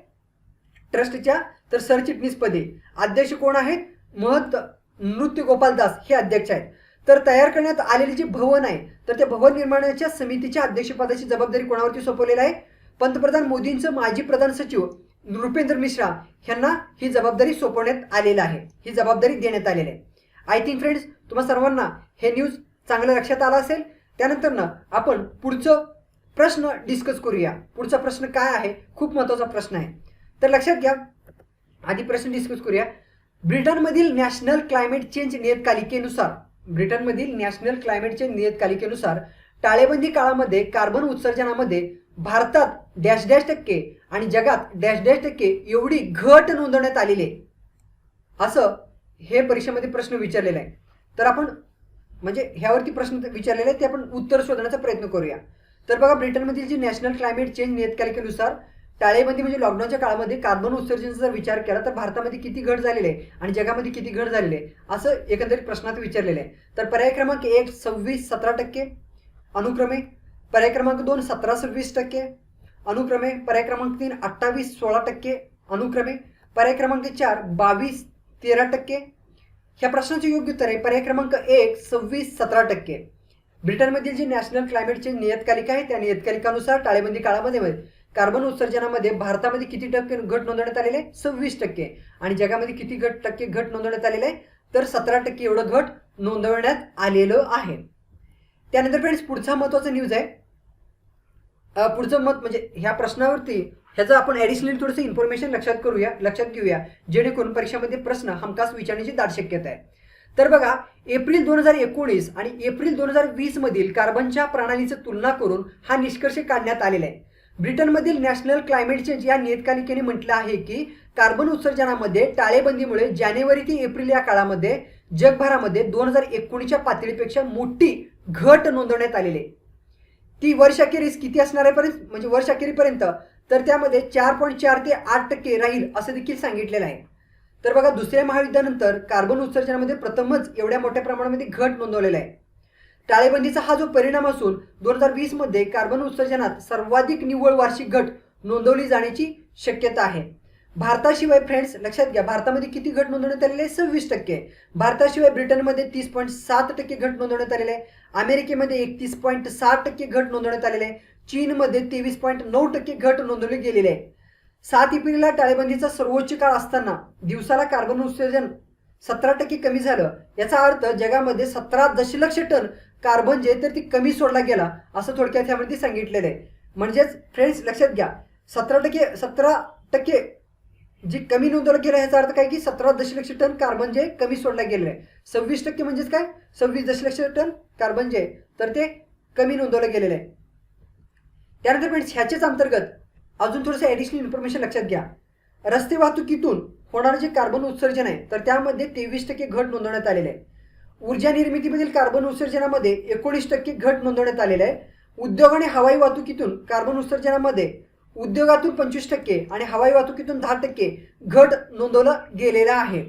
ट्रस्टच्या, तर सरचिटणीसपदी. अध्यक्ष कोण आहेत, महंत नृत्य गोपालदास हे अध्यक्ष आहेत. तर तयार करण्यात आलेले जे भवन आहे तर त्या भवन निर्माणाच्या समितीच्या अध्यक्षपदाची जबाबदारी कोणावरती सोपवलेली आहे, पंतप्रधान मोदींचं माजी प्रधान सचिव नृपेंद्र मिश्रा यांना ही जबाबदारी सोपवण्यात आलेली आहे, ही जबाबदारी देण्यात आलेली आहे. आय थिंक फ्रेंड्स तुम्हा सर्वांना हे न्यूज चांगलं लक्षात आलं असेल. त्यानंतर आपण पुढचं प्रश्न डिस्कस करूया. पुढचा प्रश्न काय आहे, खूप महत्त्वाचा प्रश्न आहे. तर लक्षात घ्या, आधी प्रश्न डिस्कस करूया. ब्रिटनमधील नॅशनल क्लायमेट चेंज नियतकालिकेनुसार टाळेबंदी काळामध्ये कार्बन उत्सर्जनामध्ये भारतात डॅश डॅश टक्के आणि जगात डॅश डॅश टक्के एवढी घट नोंदवण्यात आलेली आहे असं हे परीक्षेमध्ये प्रश्न विचारलेला आहे. तर आपण म्हणजे ह्यावरती प्रश्न विचारलेले आहे ते आपण उत्तर शोधण्याचा प्रयत्न करूया. तर बघा ब्रिटनमधील जी नॅशनल क्लायमेट चेंज नियतकालिकेनुसार टाळेबंदी म्हणजे लॉकडाऊनच्या काळामध्ये कार्बन उत्सर्जनाचा जर विचार केला तर भारतामध्ये किती घट झालेली आहे आणि जगामध्ये किती घट झालेली आहे असं एकंदरीत प्रश्नात विचारलेलं आहे. तर पर्याय क्रमांक 1 26-17% अनुक्रमे, पर्याय क्रमांक 2 17-26% अनुक्रमे, पर्याय क्रमांक 3 28-16% अनुक्रमे, पर्याय क्रमांक 4 22-13%. ह्या प्रश्नाचे योग्य उत्तर आहे पर्याय क्रमांक 1 26-17%. ब्रिटनमधील जी नॅशनल क्लायमेट चेंज नियतकालिका आहे त्या नियतकालिकानुसार टाळेबंदी काळामध्ये कार्बन उत्सर्जनामध्ये भारतामध्ये किती टक्के घट नोंदवण्यात आलेले आहे 26% आणि जगामध्ये किती टक्के घट नोंदवण्यात आलेले आहे तर 17% एवढं घट नोंदवण्यात आलेलं आहे. त्यानंतर फ्रेंड्स पुढचा महत्त्वाचा न्यूज आहे. पुढचं मत म्हणजे ह्या प्रश्नावरती ह्याचं आपण ॲडिशनली थोडंसं इन्फॉर्मेशन लक्षात घेऊया जेणेकरून परीक्षेमध्ये प्रश्न हमखास विचारण्याची दाट शक्यता आहे. तर बघा, एप्रिल 2019 आणि एप्रिल 2020 मधील कार्बनच्या प्रणालीची तुलना करून हा निष्कर्ष काढण्यात आलेला आहे. ब्रिटनमधील नॅशनल क्लायमेट चेंज या नियतकालिकेने म्हटलं आहे की कार्बन उत्सर्जनामध्ये टाळेबंदीमुळे जानेवारी ते एप्रिल या काळामध्ये जगभरामध्ये 2019च्या पातळीपेक्षा मोठी घट नोंदवण्यात आलेली आहे. ती वर्षाखेरीस किती असणार आहे म्हणजे वर्षाखेरीपर्यंत तर त्यामध्ये 4.4 ते 8% राहील असं देखील सांगितलेलं आहे. तर बघा, दुसऱ्या महायुद्धानंतर कार्बन उत्सर्जनामध्ये प्रथमच एवढ्या मोठ्या प्रमाणामध्ये घट नोंदवलेला आहे. टाळेबंदीचा हा जो परिणाम असून 2020 मध्ये कार्बन उत्सर्जनात सर्वाधिक निव्वळ वार्षिक घट नोंदवली जाण्याची शक्यता आहे. भारताशिवाय फ्रेंड्स लक्षात घ्या, भारतामध्ये किती घट नोंदवण्यात आलेली आहे? 26%. भारताशिवाय ब्रिटनमध्ये 30.7% घट नोंदवण्यात आलेली आहे. अमेरिकेमध्ये 31.6% घट नोंदवण्यात आलेली आहे. चीनमध्ये 23.9% घट नोंदवली गेलेली आहे. 7 एप्रिलला टाळेबंदीचा सर्वोच्च काळ असताना दिवसाला कार्बन उत्सर्जन 17% कमी झालं. याचा अर्थ जगामध्ये 17 दशलक्ष टन कार्बन जे तर ती कमी सोडला गेला असं थोडक्यात यामध्ये सांगितलेलं आहे. म्हणजेच फ्रेंड्स लक्षात घ्या, 17% जे कमी नोंदवलं गेलं याचा अर्थ काय की 17 दशलक्ष टन कार्बन जे कमी सोडलं गेलेलं आहे. 26% म्हणजेच काय, 26 दशलक्ष टन कार्बन जे तर ते कमी नोंदवलं गेलेलं आहे. त्यानंतर फ्रेंड्स ह्याच्याच अंतर्गत अजून थोडंसं ॲडिशनल इन्फॉर्मेशन लक्षात घ्या. रस्ते वाहतुकीतून होणारं जे कार्बन उत्सर्जन आहे तर त्यामध्ये 23% घट नोंदवण्यात आलेलं आहे. ऊर्जा निर्मितीमधील कार्बन उत्सर्जनामध्ये 19% घट नोंदवण्यात आलेलं आहे. उद्योग आणि हवाई वाहतुकीतून कार्बन उत्सर्जनामध्ये उद्योगातून 25% आणि हवाई वाहतुकीतून 10% घट नोंदवलं गेलेलं आहे.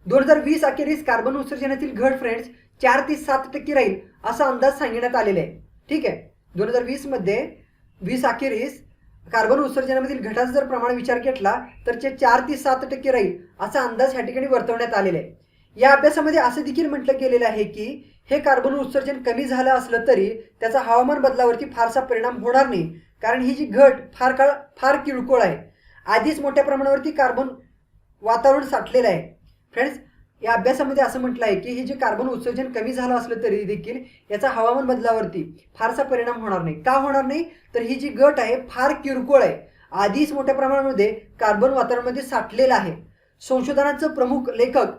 2020 अखेरीस कार्बन उत्सर्जनातील घट फ्रेंड्स 4 ते 7% राहील असा अंदाज सांगण्यात आलेला आहे. ठीक आहे, 2020 मध्ये 20 अखेरीस कार्बन उत्सर्जनामधील घटाचा जर प्रमाण विचार घेतला तर ते 4 ते 7% राहील असा अंदाज ह्या ठिकाणी वर्तवण्यात आलेला आहे. या अभ्यासामध्ये असं देखील म्हटलं गेलेलं आहे की हे कार्बन उत्सर्जन कमी झालं असलं तरी त्याचा हवामान बदलावरती फारसा परिणाम होणार नाही, कारण ही जी घट फार किरकोळ आहे. आधीच मोठ्या प्रमाणावरती कार्बन वातावरण साठलेलं आहे. फ्रेंड्स, या अभ्यासामध्ये असं म्हटलं आहे की हे जे कार्बन उत्सर्जन कमी झालं असलं तरी देखील याचा हवामान बदलावरती फारसा परिणाम होणार नाही. का होणार नाही? तर ही जी घट आहे फार किरकोळ आहे. आधीच मोठ्या प्रमाणामध्ये कार्बन वातावरणामध्ये साठलेलं आहे. संशोधनाचं प्रमुख लेखक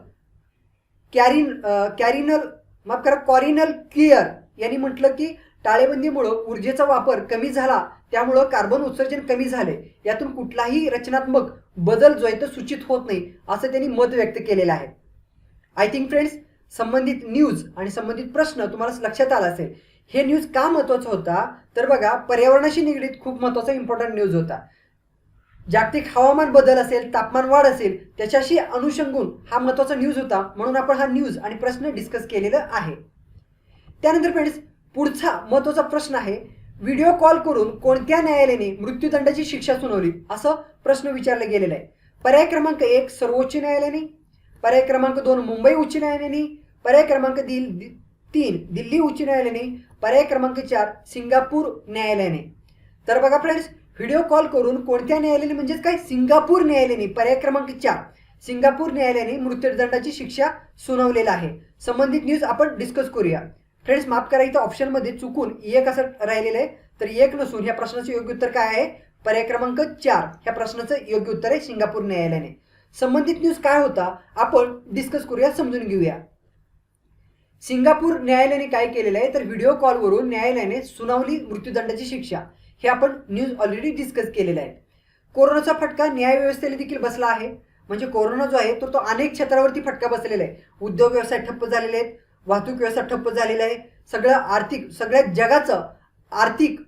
कॉरिनल क्लियर यांनी म्हटलं की टाळेबंदीमुळे ऊर्जेचा वापर कमी झाला, त्यामुळं कार्बन उत्सर्जन कमी झाले. यातून कुठलाही रचनात्मक बदल जो आहे तो सूचित होत नाही असं त्यांनी मत व्यक्त केलेलं आहे. आय थिंक फ्रेंड्स, संबंधित न्यूज आणि संबंधित प्रश्न तुम्हाला लक्षात आला असेल. हे न्यूज का महत्त्वाचा होता तर बघा, पर्यावरणाशी निगडीत खूप महत्त्वाचा इम्पॉर्टंट न्यूज होता. जागतिक हवामान बदल असेल, तापमान वाढ असेल, त्याच्याशी अनुषंगून हा महत्त्वाचा न्यूज होता, म्हणून आपण हा न्यूज आणि प्रश्न डिस्कस केलेला आहे. त्यानंतर फ्रेंड्स, पुढचा महत्त्वाचा प्रश्न आहे, व्हिडिओ कॉल करून कोणत्या न्यायालयाने मृत्यूदंडाची शिक्षा सुनावली असं प्रश्न विचारला गेलेला आहे. पर्याय क्रमांक 1 सर्वोच्च न्यायालयाने, पर्याय क्रमांक 2 मुंबई उच्च न्यायालयाने, पर्याय क्रमांक 3 दिल्ली उच्च न्यायालयाने, पर्याय क्रमांक 4 सिंगापूर न्यायालयाने. तर बघा फ्रेंड्स, व्हिडिओ कॉल करून कोणत्या न्यायालयाने म्हणजेच काय, सिंगापूर न्यायालयाने, पर्याय क्रमांक 4 सिंगापूर न्यायालयाने मृत्यूदंडाची शिक्षा सुनावलेला आहे. संबंधित न्यूज आपण डिस्कस करूया. फ्रेंड्स, माफ करा, इथं ऑप्शनमध्ये चुकून 1 असं राहिलेलं आहे, तर 1 नसून ह्या प्रश्नाचं योग्य उत्तर काय आहे, पर्याय क्रमांक 4 ह्या प्रश्नाचं योग्य उत्तर आहे सिंगापूर न्यायालयाने. संबंधित न्यूज काय होता आपण डिस्कस करूया, समजून घेऊया. सिंगापूर न्यायालयाने काय केलेलं आहे तर व्हिडिओ कॉलवरून न्यायालयाने सुनावली मृत्यूदंडाची शिक्षा. हे आपण न्यूज ऑलरेडी डिस्कस केलेलं आहे. कोरोनाचा फटका न्यायव्यवस्थेला देखील बसला आहे. म्हणजे कोरोना जो आहे तो अनेक क्षेत्रावरती फटका बसलेला आहे. उद्योग व्यवसाय ठप्प झालेले आहेत, वाहतूक व्यवसाय ठप्प झालेला आहे, सगळ्या जगाचं आर्थिक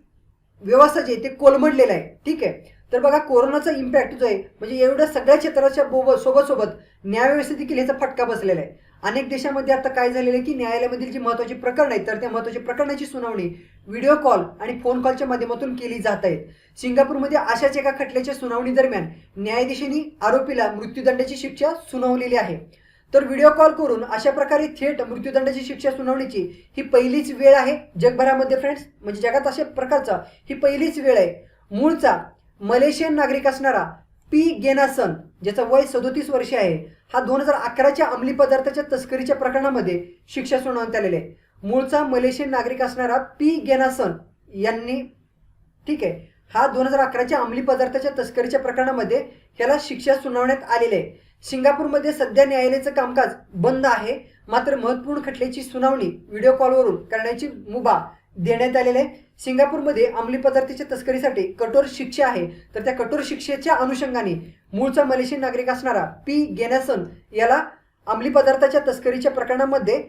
व्यवस्था जे ते कोलमडलेलं आहे. ठीक आहे, तर बघा, कोरोनाचा इम्पॅक्ट जो आहे म्हणजे एवढ्या सगळ्या क्षेत्राच्या सोबत न्यायव्यवस्थेत देखील याचा फटका बसलेला आहे. अनेक देशामध्ये आता काय झालेलं आहे की न्यायालयामधील जी महत्त्वाची प्रकरण आहेत तर त्या महत्त्वाच्या प्रकरणाची सुनावणी व्हिडिओ कॉल आणि फोन कॉलच्या माध्यमातून केली जात आहेत. सिंगापूरमध्ये अशाच एका खटल्याच्या सुनावणी दरम्यान न्यायाधीशांनी आरोपीला मृत्यूदंडाची शिक्षा सुनावलेली आहे. तर व्हिडिओ कॉल करून अशा प्रकारे थेट मृत्यूदंडाची शिक्षा सुनावण्याची ही पहिलीच वेळ आहे जगभरामध्ये. फ्रेंड्स, म्हणजे जगात अशा प्रकारचा ही पहिलीच वेळ आहे. मूळचा मलेशियन नागरिक असणारा पी गेनासन, ज्याचं वय 37 वर्षे आहे, हा 2011च्या अंमली पदार्थाच्या तस्करीच्या प्रकरणामध्ये शिक्षा सुनावण्यात आलेली आहे. मूळचा मलेशियन नागरिक असणारा पी गेनासन यांनी, ठीक आहे, हा 2011च्या अंमली पदार्थाच्या तस्करीच्या प्रकरणामध्ये ह्याला शिक्षा सुनावण्यात आलेली आहे. सिंगापूरमध्ये सध्या न्यायालयाचं कामकाज बंद आहे. मात्र महत्त्वपूर्ण खटल्याची सुनावणी व्हिडिओ कॉलवरून करण्याची मुभा देण्यात आलेला आहे. सिंगापूरमध्ये अंमली पदार्थाच्या तस्करीसाठी कठोर शिक्षा आहे. तर त्या कठोर शिक्षेच्या अनुषंगाने मूळचा मलेशियन नागरिक असणारा पी गेनासन याला अंमली पदार्थाच्या तस्करीच्या प्रकरणामध्ये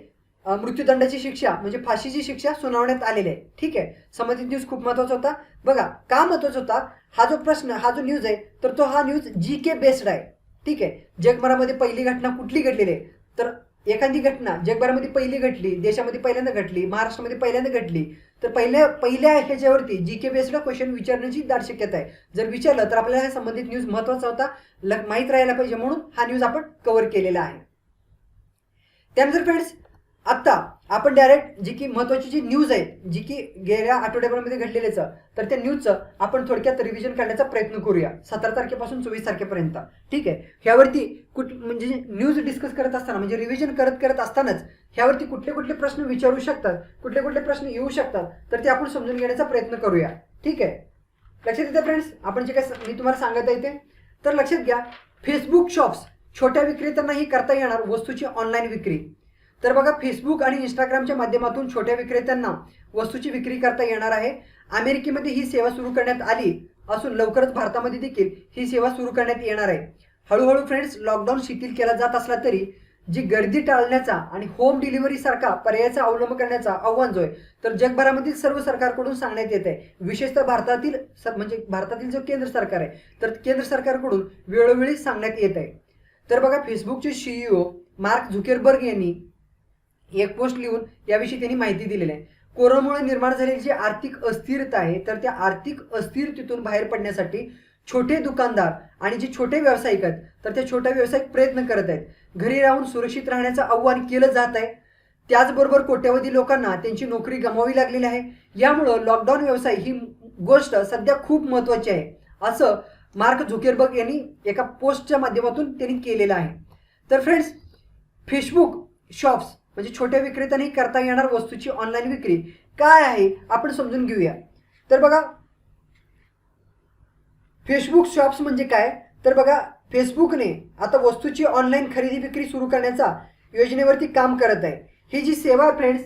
मृत्यूदंडाची शिक्षा म्हणजे फाशीची शिक्षा सुनावण्यात आलेली आहे. ठीक आहे, संबंधित न्यूज खूप महत्त्वाचा होता. बघा का महत्त्वाचा होता हा जो प्रश्न, हा जो न्यूज आहे, तर तो हा न्यूज GK बेस्ड आहे. ठीक आहे, जगभरामध्ये पहिली घटना कुठली घडलेली आहे, तर एखादी घटना जगभरामध्ये पहिली घडली, देशामध्ये पहिल्यांदा घडली, महाराष्ट्रामध्ये पहिल्यांदा घडली, तर पहिल्या ह्याच्यावरती GK बेस्ड क्वेश्चन विचारण्याची दाट शक्यता आहे. जर विचारलं तर आपल्याला हा संबंधित न्यूज महत्त्वाचा होता, माहीत राहायला पाहिजे, म्हणून हा न्यूज आपण कव्हर केलेला आहे. त्यानंतर फ्रेंड्स आत्ता आपण डायरेक्ट जी की महत्त्वाची जी न्यूज आहे, जी की गेल्या आठवड्याभरामध्ये घडलेलीच, तर त्या न्यूजचं आपण थोडक्यात रिव्हिजन करण्याचा प्रयत्न करूया 17 तारखेपासून 24 तारखेपर्यंत. ठीक आहे, ह्यावरती म्हणजे न्यूज डिस्कस करत असताना म्हणजे रिव्हिजन करत असतानाच ह्यावरती कुठले कुठले प्रश्न विचारू शकतात, कुठले कुठले प्रश्न येऊ शकतात, तर ते आपण समजून घेण्याचा प्रयत्न करूया. ठीक आहे, लक्षात येते फ्रेंड्स आपण जे काय मी तुम्हाला सांगत आहे ते. तर लक्षात घ्या, फेसबुक शॉप्स छोट्या विक्रेत्यांनाही करता येणार वस्तूची ऑनलाईन विक्री. तर बघा, फेसबुक आणि इंस्टाग्रामच्या माध्यमातून छोट्या विक्रेत्यांना वस्तूची विक्री करता येणार आहे. अमेरिकेमध्ये ही सेवा सुरू करण्यात आली असून लवकरच भारतामध्ये देखील ही सेवा सुरू करण्यात येणार आहे. हळूहळू फ्रेंड्स लॉकडाऊन शिथिल केला जात असला तरी जी गर्दी टाळण्याचा आणि होम डिलिव्हरी सारखा पर्यायाचा अवलंब करण्याचा आव्हान जो आहे, तर जगभरामधील सर्व सरकारकडून सांगण्यात येत आहे. विशेषतः भारतातील जो केंद्र सरकार आहे, तर केंद्र सरकारकडून वेळोवेळी सांगण्यात येत आहे. तर बघा, फेसबुकचे CEO मार्क झुकरबर्ग यांनी एक पोस्ट लिहून याविषयी त्यांनी माहिती दिलेली आहे. कोरोनामुळे निर्माण झालेली जी आर्थिक अस्थिरता आहे, तर त्या आर्थिक अस्थिरतेतून बाहेर पडण्यासाठी छोटे दुकानदार आणि जे छोटे व्यावसायिक आहेत, तर ते छोटे व्यावसायिक प्रयत्न करत आहेत. घरी राहून सुरक्षित राहण्याचं आव्हान केलं जात आहे. त्याचबरोबर कोट्यावधी लोकांना त्यांची नोकरी गमावावी लागलेली आहे. यामुळं लॉकडाऊन व्यवसाय ही गोष्ट सध्या खूप महत्त्वाची आहे, असं मार्क झुकरबर्ग यांनी एका पोस्टच्या माध्यमातून त्यांनी केलेलं आहे. तर फ्रेंड्स, फेसबुक शॉप्स म्हणजे छोट्या विक्रेत्यांनी करता येणार वस्तूची ऑनलाईन विक्री काय आहे आपण समजून घेऊया. तर बघा, फेसबुक शॉप्स म्हणजे काय, तर बघा, फेसबुकने आता वस्तूची ऑनलाईन खरेदी विक्री सुरू करण्याचा योजनेवरती काम करत आहे. ही जी सेवा आहे फ्रेंड्स,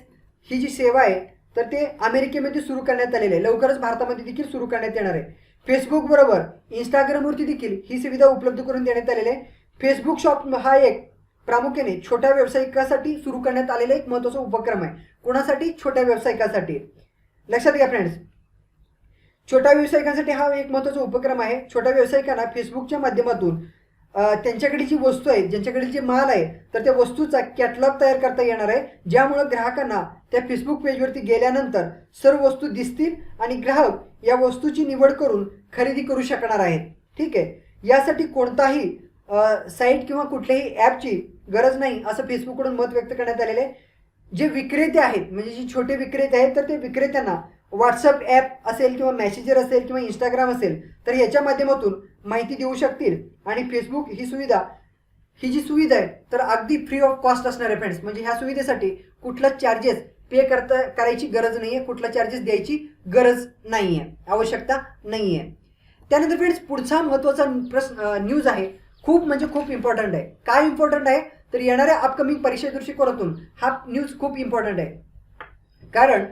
ही जी सेवा आहे, तर ते अमेरिकेमध्ये सुरू करण्यात आलेले आहे. लवकरच भारतामध्ये देखील सुरू करण्यात येणार आहे. फेसबुक बरोबर इंस्टाग्रामवरती देखील ही सुविधा उपलब्ध करून देण्यात आलेली आहे. फेसबुक शॉप हा एक प्रामुख्याने छोट्या व्यावसायिकासाठी सुरू करण्यात आलेला एक महत्त्वाचा उपक्रम आहे. कोणासाठी? छोट्या व्यावसायिकासाठी. लक्षात घ्या फ्रेंड्स, छोट्या व्यावसायिकांसाठी हा एक महत्त्वाचा उपक्रम आहे. छोट्या व्यावसायिकांना फेसबुकच्या माध्यमातून त्यांच्याकडे जी वस्तू आहे, ज्यांच्याकडे जे माल आहे, तर त्या वस्तूचा कॅटलॉग तयार करता येणार आहे, ज्यामुळे ग्राहकांना त्या फेसबुक पेजवरती गेल्यानंतर सर्व वस्तू दिसतील आणि ग्राहक या वस्तूची निवड करून खरेदी करू शकणार आहेत. ठीक आहे, यासाठी कोणताही साईट किंवा कुठल्याही ॲपची गरज नाही असं फेसबुककडून मत व्यक्त करण्यात आलेलं आहे. जे विक्रेते आहेत म्हणजे जे छोटे विक्रेते आहेत, तर ते विक्रेत्यांना व्हॉट्सअप ॲप असेल किंवा मेसेंजर असेल किंवा इंस्टाग्राम असेल, तर याच्या माध्यमातून माहिती देऊ शकतील. आणि फेसबुक ही जी सुविधा आहे, तर अगदी फ्री ऑफ कॉस्ट असणार आहे फ्रेंड्स. म्हणजे ह्या सुविधेसाठी कुठला चार्जेस करायची गरज नाही आहे, कुठला चार्जेस द्यायची गरज नाही आहे, आवश्यकता नाही आहे. त्यानंतर फ्रेंड्स, पुढचा महत्त्वाचा न्यूज आहे, खूप म्हणजे खूप इम्पॉर्टंट आहे. काय इम्पॉर्टंट आहे, तर येणाऱ्या अपकमिंग परीक्षे दृष्टिकोनातून हा न्यूज खूप इम्पॉर्टंट आहे. कारण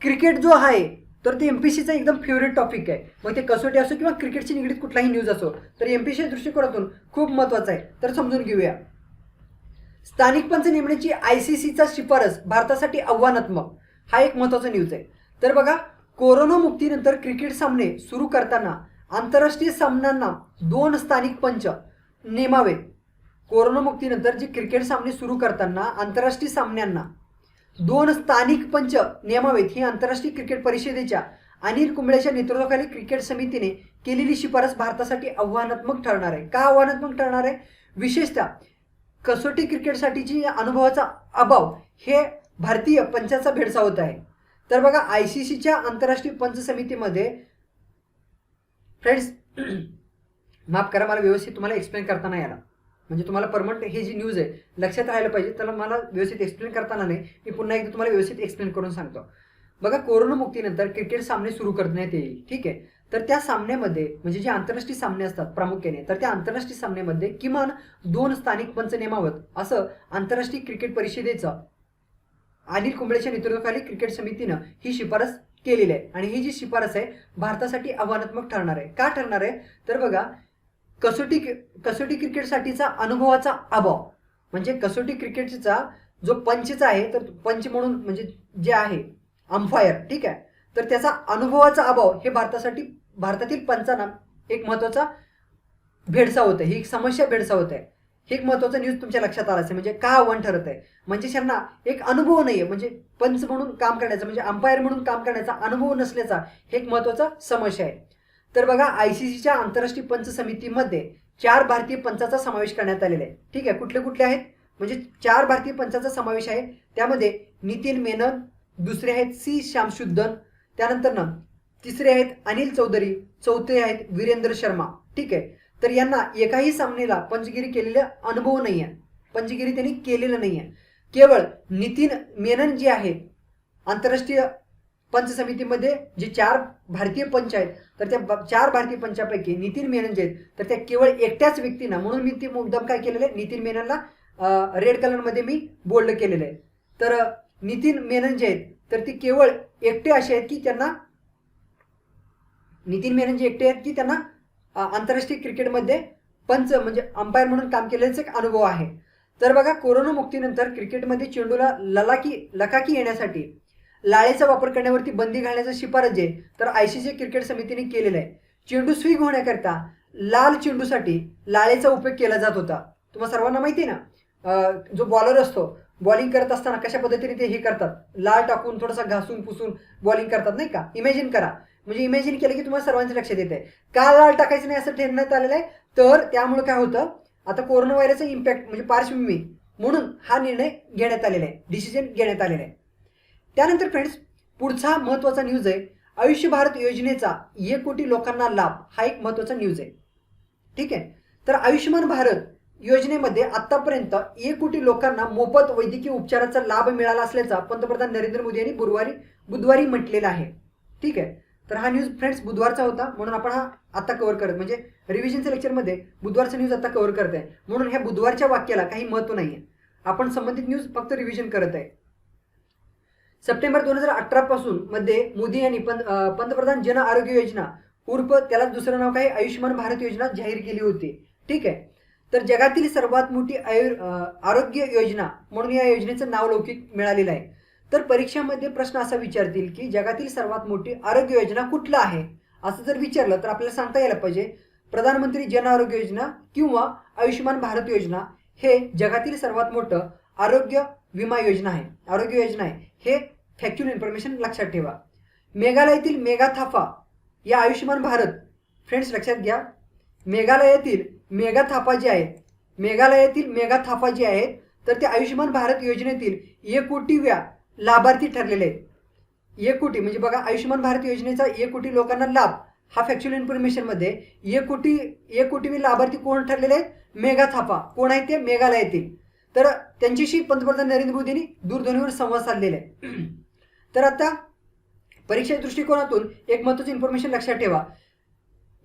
क्रिकेट जो आहे, तर ते MPSCचा एकदम फेवरेट टॉपिक आहे. मग ते कसोटी असो किंवा क्रिकेटशी निगडीत कुठलाही न्यूज असो, तर MPSC दृष्टिकोनातून खूप महत्त्वाचा आहे. तर समजून घेऊया. स्थानिक पंच नेमण्याची ICCचा शिफारस भारतासाठी आव्हानात्मक, हा एक महत्त्वाचा न्यूज आहे. तर बघा, कोरोना मुक्तीनंतर क्रिकेट सामने सुरू करताना आंतरराष्ट्रीय सामन्यांना 2 स्थानिक पंच नेमावेत. कोरोनामुक्तीनंतर जे क्रिकेट सामने सुरू करताना आंतरराष्ट्रीय सामन्यांना 2 स्थानिक पंच नेमावेत. ही आंतरराष्ट्रीय क्रिकेट परिषदेच्या अनिल कुंबळेच्या नेतृत्वाखाली क्रिकेट समितीने केलेली शिफारस भारतासाठी आव्हानात्मक ठरणार आहे. का आव्हानात्मक ठरणार आहे? विशेषतः कसोटी क्रिकेटसाठीची अनुभवाचा अभाव हे भारतीय पंचांचा भेडसावत आहे. तर बघा, ICCच्या आंतरराष्ट्रीय पंच समितीमध्ये फ्रेंड्स, माफ करा, मला व्यवस्थित तुम्हाला एक्सप्लेन करताना याला, म्हणजे तुम्हाला परमनंट हे जी न्यूज आहे लक्षात राहायला पाहिजे, त्याला मला व्यवस्थित एक्सप्लेन करताना नाही, मी पुन्हा एकदा तुम्हाला व्यवस्थित एक्सप्लेन करून सांगतो. बघा, कोरोनामुक्तीनंतर क्रिकेट सामने सुरू करण्यात येईल. ठीक आहे, तर त्या सामन्यामध्ये म्हणजे जे आंतरराष्ट्रीय सामने असतात प्रामुख्याने, तर त्या आंतरराष्ट्रीय सामन्यामध्ये किमान 2 स्थानिक पंच नेमावत असं आंतरराष्ट्रीय क्रिकेट परिषदेचं अनिल कुंबळेच्या नेतृत्वाखाली क्रिकेट समितीनं ही शिफारस केलेली आहे. आणि ही जी शिफारस आहे भारतासाठी आव्हानात्मक ठरणार आहे. का ठरणार आहे तर बघा, कसोटी क्रिकेटसाठीचा अनुभवाचा अभाव, म्हणजे कसोटी क्रिकेटचा जो पंचचा आहे, तर पंच म्हणून म्हणजे जे आहे अंपायर, ठीक आहे, तर त्याचा अनुभवाचा अभाव हे भारतातील पंचांना एक महत्वाचा भेडसावत आहे, ही एक समस्या भेडसावत आहे. हे एक महत्वाचं न्यूज तुमच्या लक्षात आलं असेल. म्हणजे का आव्हान ठरत आहे, म्हणजे त्यांना एक अनुभव नाहीये, म्हणजे पंच म्हणून काम करण्याचा म्हणजे अंपायर म्हणून काम करण्याचा अनुभव नसल्याचा हे एक महत्वाचा समस्या आहे. तर बघा, आयसीसीच्या आंतरराष्ट्रीय पंच समितीमध्ये 4 भारतीय पंचाचा समावेश करण्यात आलेला आहे. ठीक आहे, कुठले कुठले आहेत, म्हणजे 4 भारतीय पंचाचा समावेश आहे. त्यामध्ये नितीन मेनन, दुसरे आहेत सी श्यामसुंदर, त्यानंतर ना तिसरे आहेत अनिल चौधरी, चौथे आहेत वीरेंद्र शर्मा. ठीक आहे, तर यांना एकाही सामनेला पंचगिरी केलेला अनुभव नाही आहे, पंचगिरी त्यांनी केलेलं नाही आहे. केवळ नितीन मेनन जे आहेत आंतरराष्ट्रीय पंच समितीमध्ये जे 4 भारतीय पंच आहेत, तर त्या 4 भारतीय पंचापैकी नितीन मेनन जे आहेत, तर त्या केवळ एकट्याच व्यक्तींना, म्हणून मी ती मुद्दाम काय केलेलं आहे, नितीन मेननला रेड कलरमध्ये मी बोल्ड केलेलं आहे. तर नितीन मेनन जे आहेत, तर ती केवळ एकटे असे आहेत की त्यांना, नितीन मेनन जे एकटे आहेत की त्यांना आंतरराष्ट्रीय क्रिकेटमध्ये पंच म्हणजे अंपायर म्हणून काम केल्याचा एक अनुभव आहे. तर बघा, कोरोना मुक्तीनंतर क्रिकेटमध्ये चेंडूला लकाकी येण्यासाठी लाळेचा वापर करण्यावरती बंदी घालण्याचा शिफारस जे तर आयसीसी क्रिकेट समितीने केलेलं आहे. चेंडू स्विंग होण्याकरता लाल चेंडूसाठी लाळेचा उपयोग केला जात होता. तुम्हाला सर्वांना माहिती आहे ना, जो बॉलर असतो बॉलिंग करत असताना कशा पद्धतीने ते हे करतात, लाळ टाकून थोडासा घासून पुसून बॉलिंग करतात, नाही का. इमॅजिन करा, म्हणजे इमॅजिन केलं की तुम्हाला सर्वांच्या लक्षात येते का लाळ टाकायचं नाही असं ठरवण्यात आलेलं आहे. तर त्यामुळे काय होतं, आता कोरोना व्हायरसचा इम्पॅक्ट म्हणजे पार्श्वभूमी म्हणून हा निर्णय घेण्यात आलेला आहे, डिसिजन घेण्यात आलेला आहे. त्यानंतर फ्रेंड्स, पुढचा महत्त्वाचा न्यूज आहे आयुष्य भारत योजनेचा 1 कोटी लोकांना लाभ, हा एक महत्त्वाचा न्यूज आहे. ठीक आहे, तर आयुष्यमान भारत योजनेमध्ये आतापर्यंत 1 कोटी लोकांना मोफत वैद्यकीय उपचाराचा लाभ मिळाला असल्याचा पंतप्रधान नरेंद्र मोदी यांनी बुधवारी म्हटलेलं आहे. ठीक आहे, तर हा न्यूज फ्रेंड्स बुधवारचा होता, म्हणून आपण हा आता कव्हर करत, म्हणजे रिव्हिजनच्या लेक्चरमध्ये बुधवारचा न्यूज आता कव्हर करत आहे, म्हणून ह्या बुधवारच्या वाक्याला काही महत्त्व नाही आहे. आपण संबंधित न्यूज फक्त रिव्हिजन करत आहे. सप्टेंबर 2018 पासून मध्ये मोदी यांनी पंतप्रधान जन आरोग्य योजना उर्फ त्याला दुसरं नाव काय आयुष्यमान भारत योजना जाहीर केली होती. ठीक आहे, तर जगातील सर्वात मोठी आरोग्य योजना म्हणून या योजनेचं नाव लौकिक मिळालेलं आहे. तर परीक्षामध्ये प्रश्न असा विचारतील की जगातील सर्वात मोठी आरोग्य योजना कुठला आहे, असं जर विचारलं तर आपल्याला सांगता यायला पाहिजे प्रधानमंत्री जन आरोग्य योजना किंवा आयुष्यमान भारत योजना हे जगातील सर्वात मोठं आरोग्य विमा योजना आहे, आरोग्य योजना आहे. हे फॅक्च्युअल इन्फॉर्मेशन लक्षात ठेवा. मेघालयातील मेगाथाफा या आयुष्यमान भारत, फ्रेंड्स लक्षात घ्या, मेघालयातील मेगाथाफा जे आहेत तर ते आयुष्यमान भारत योजनेतील 1 कोटीव्या लाभार्थी ठरलेले आहेत. 1 कोटी म्हणजे बघा, आयुष्यमान भारत योजनेचा 1 कोटी लोकांना लाभ हा फॅक्च्युअल इन्फॉर्मेशनमध्ये 1 कोटीवे लाभार्थी कोण ठरलेले आहेत, मेगाथाफा. कोण आहेत ते, मेघालयातील. तर त्यांच्याशी पंतप्रधान नरेंद्र मोदी यांनी दूरध्वनीवर संवाद साधलेला आहे. तर आता परीक्षा दृष्टिकोनातून एक महत्त्वाची इन्फॉर्मेशन लक्षात ठेवा,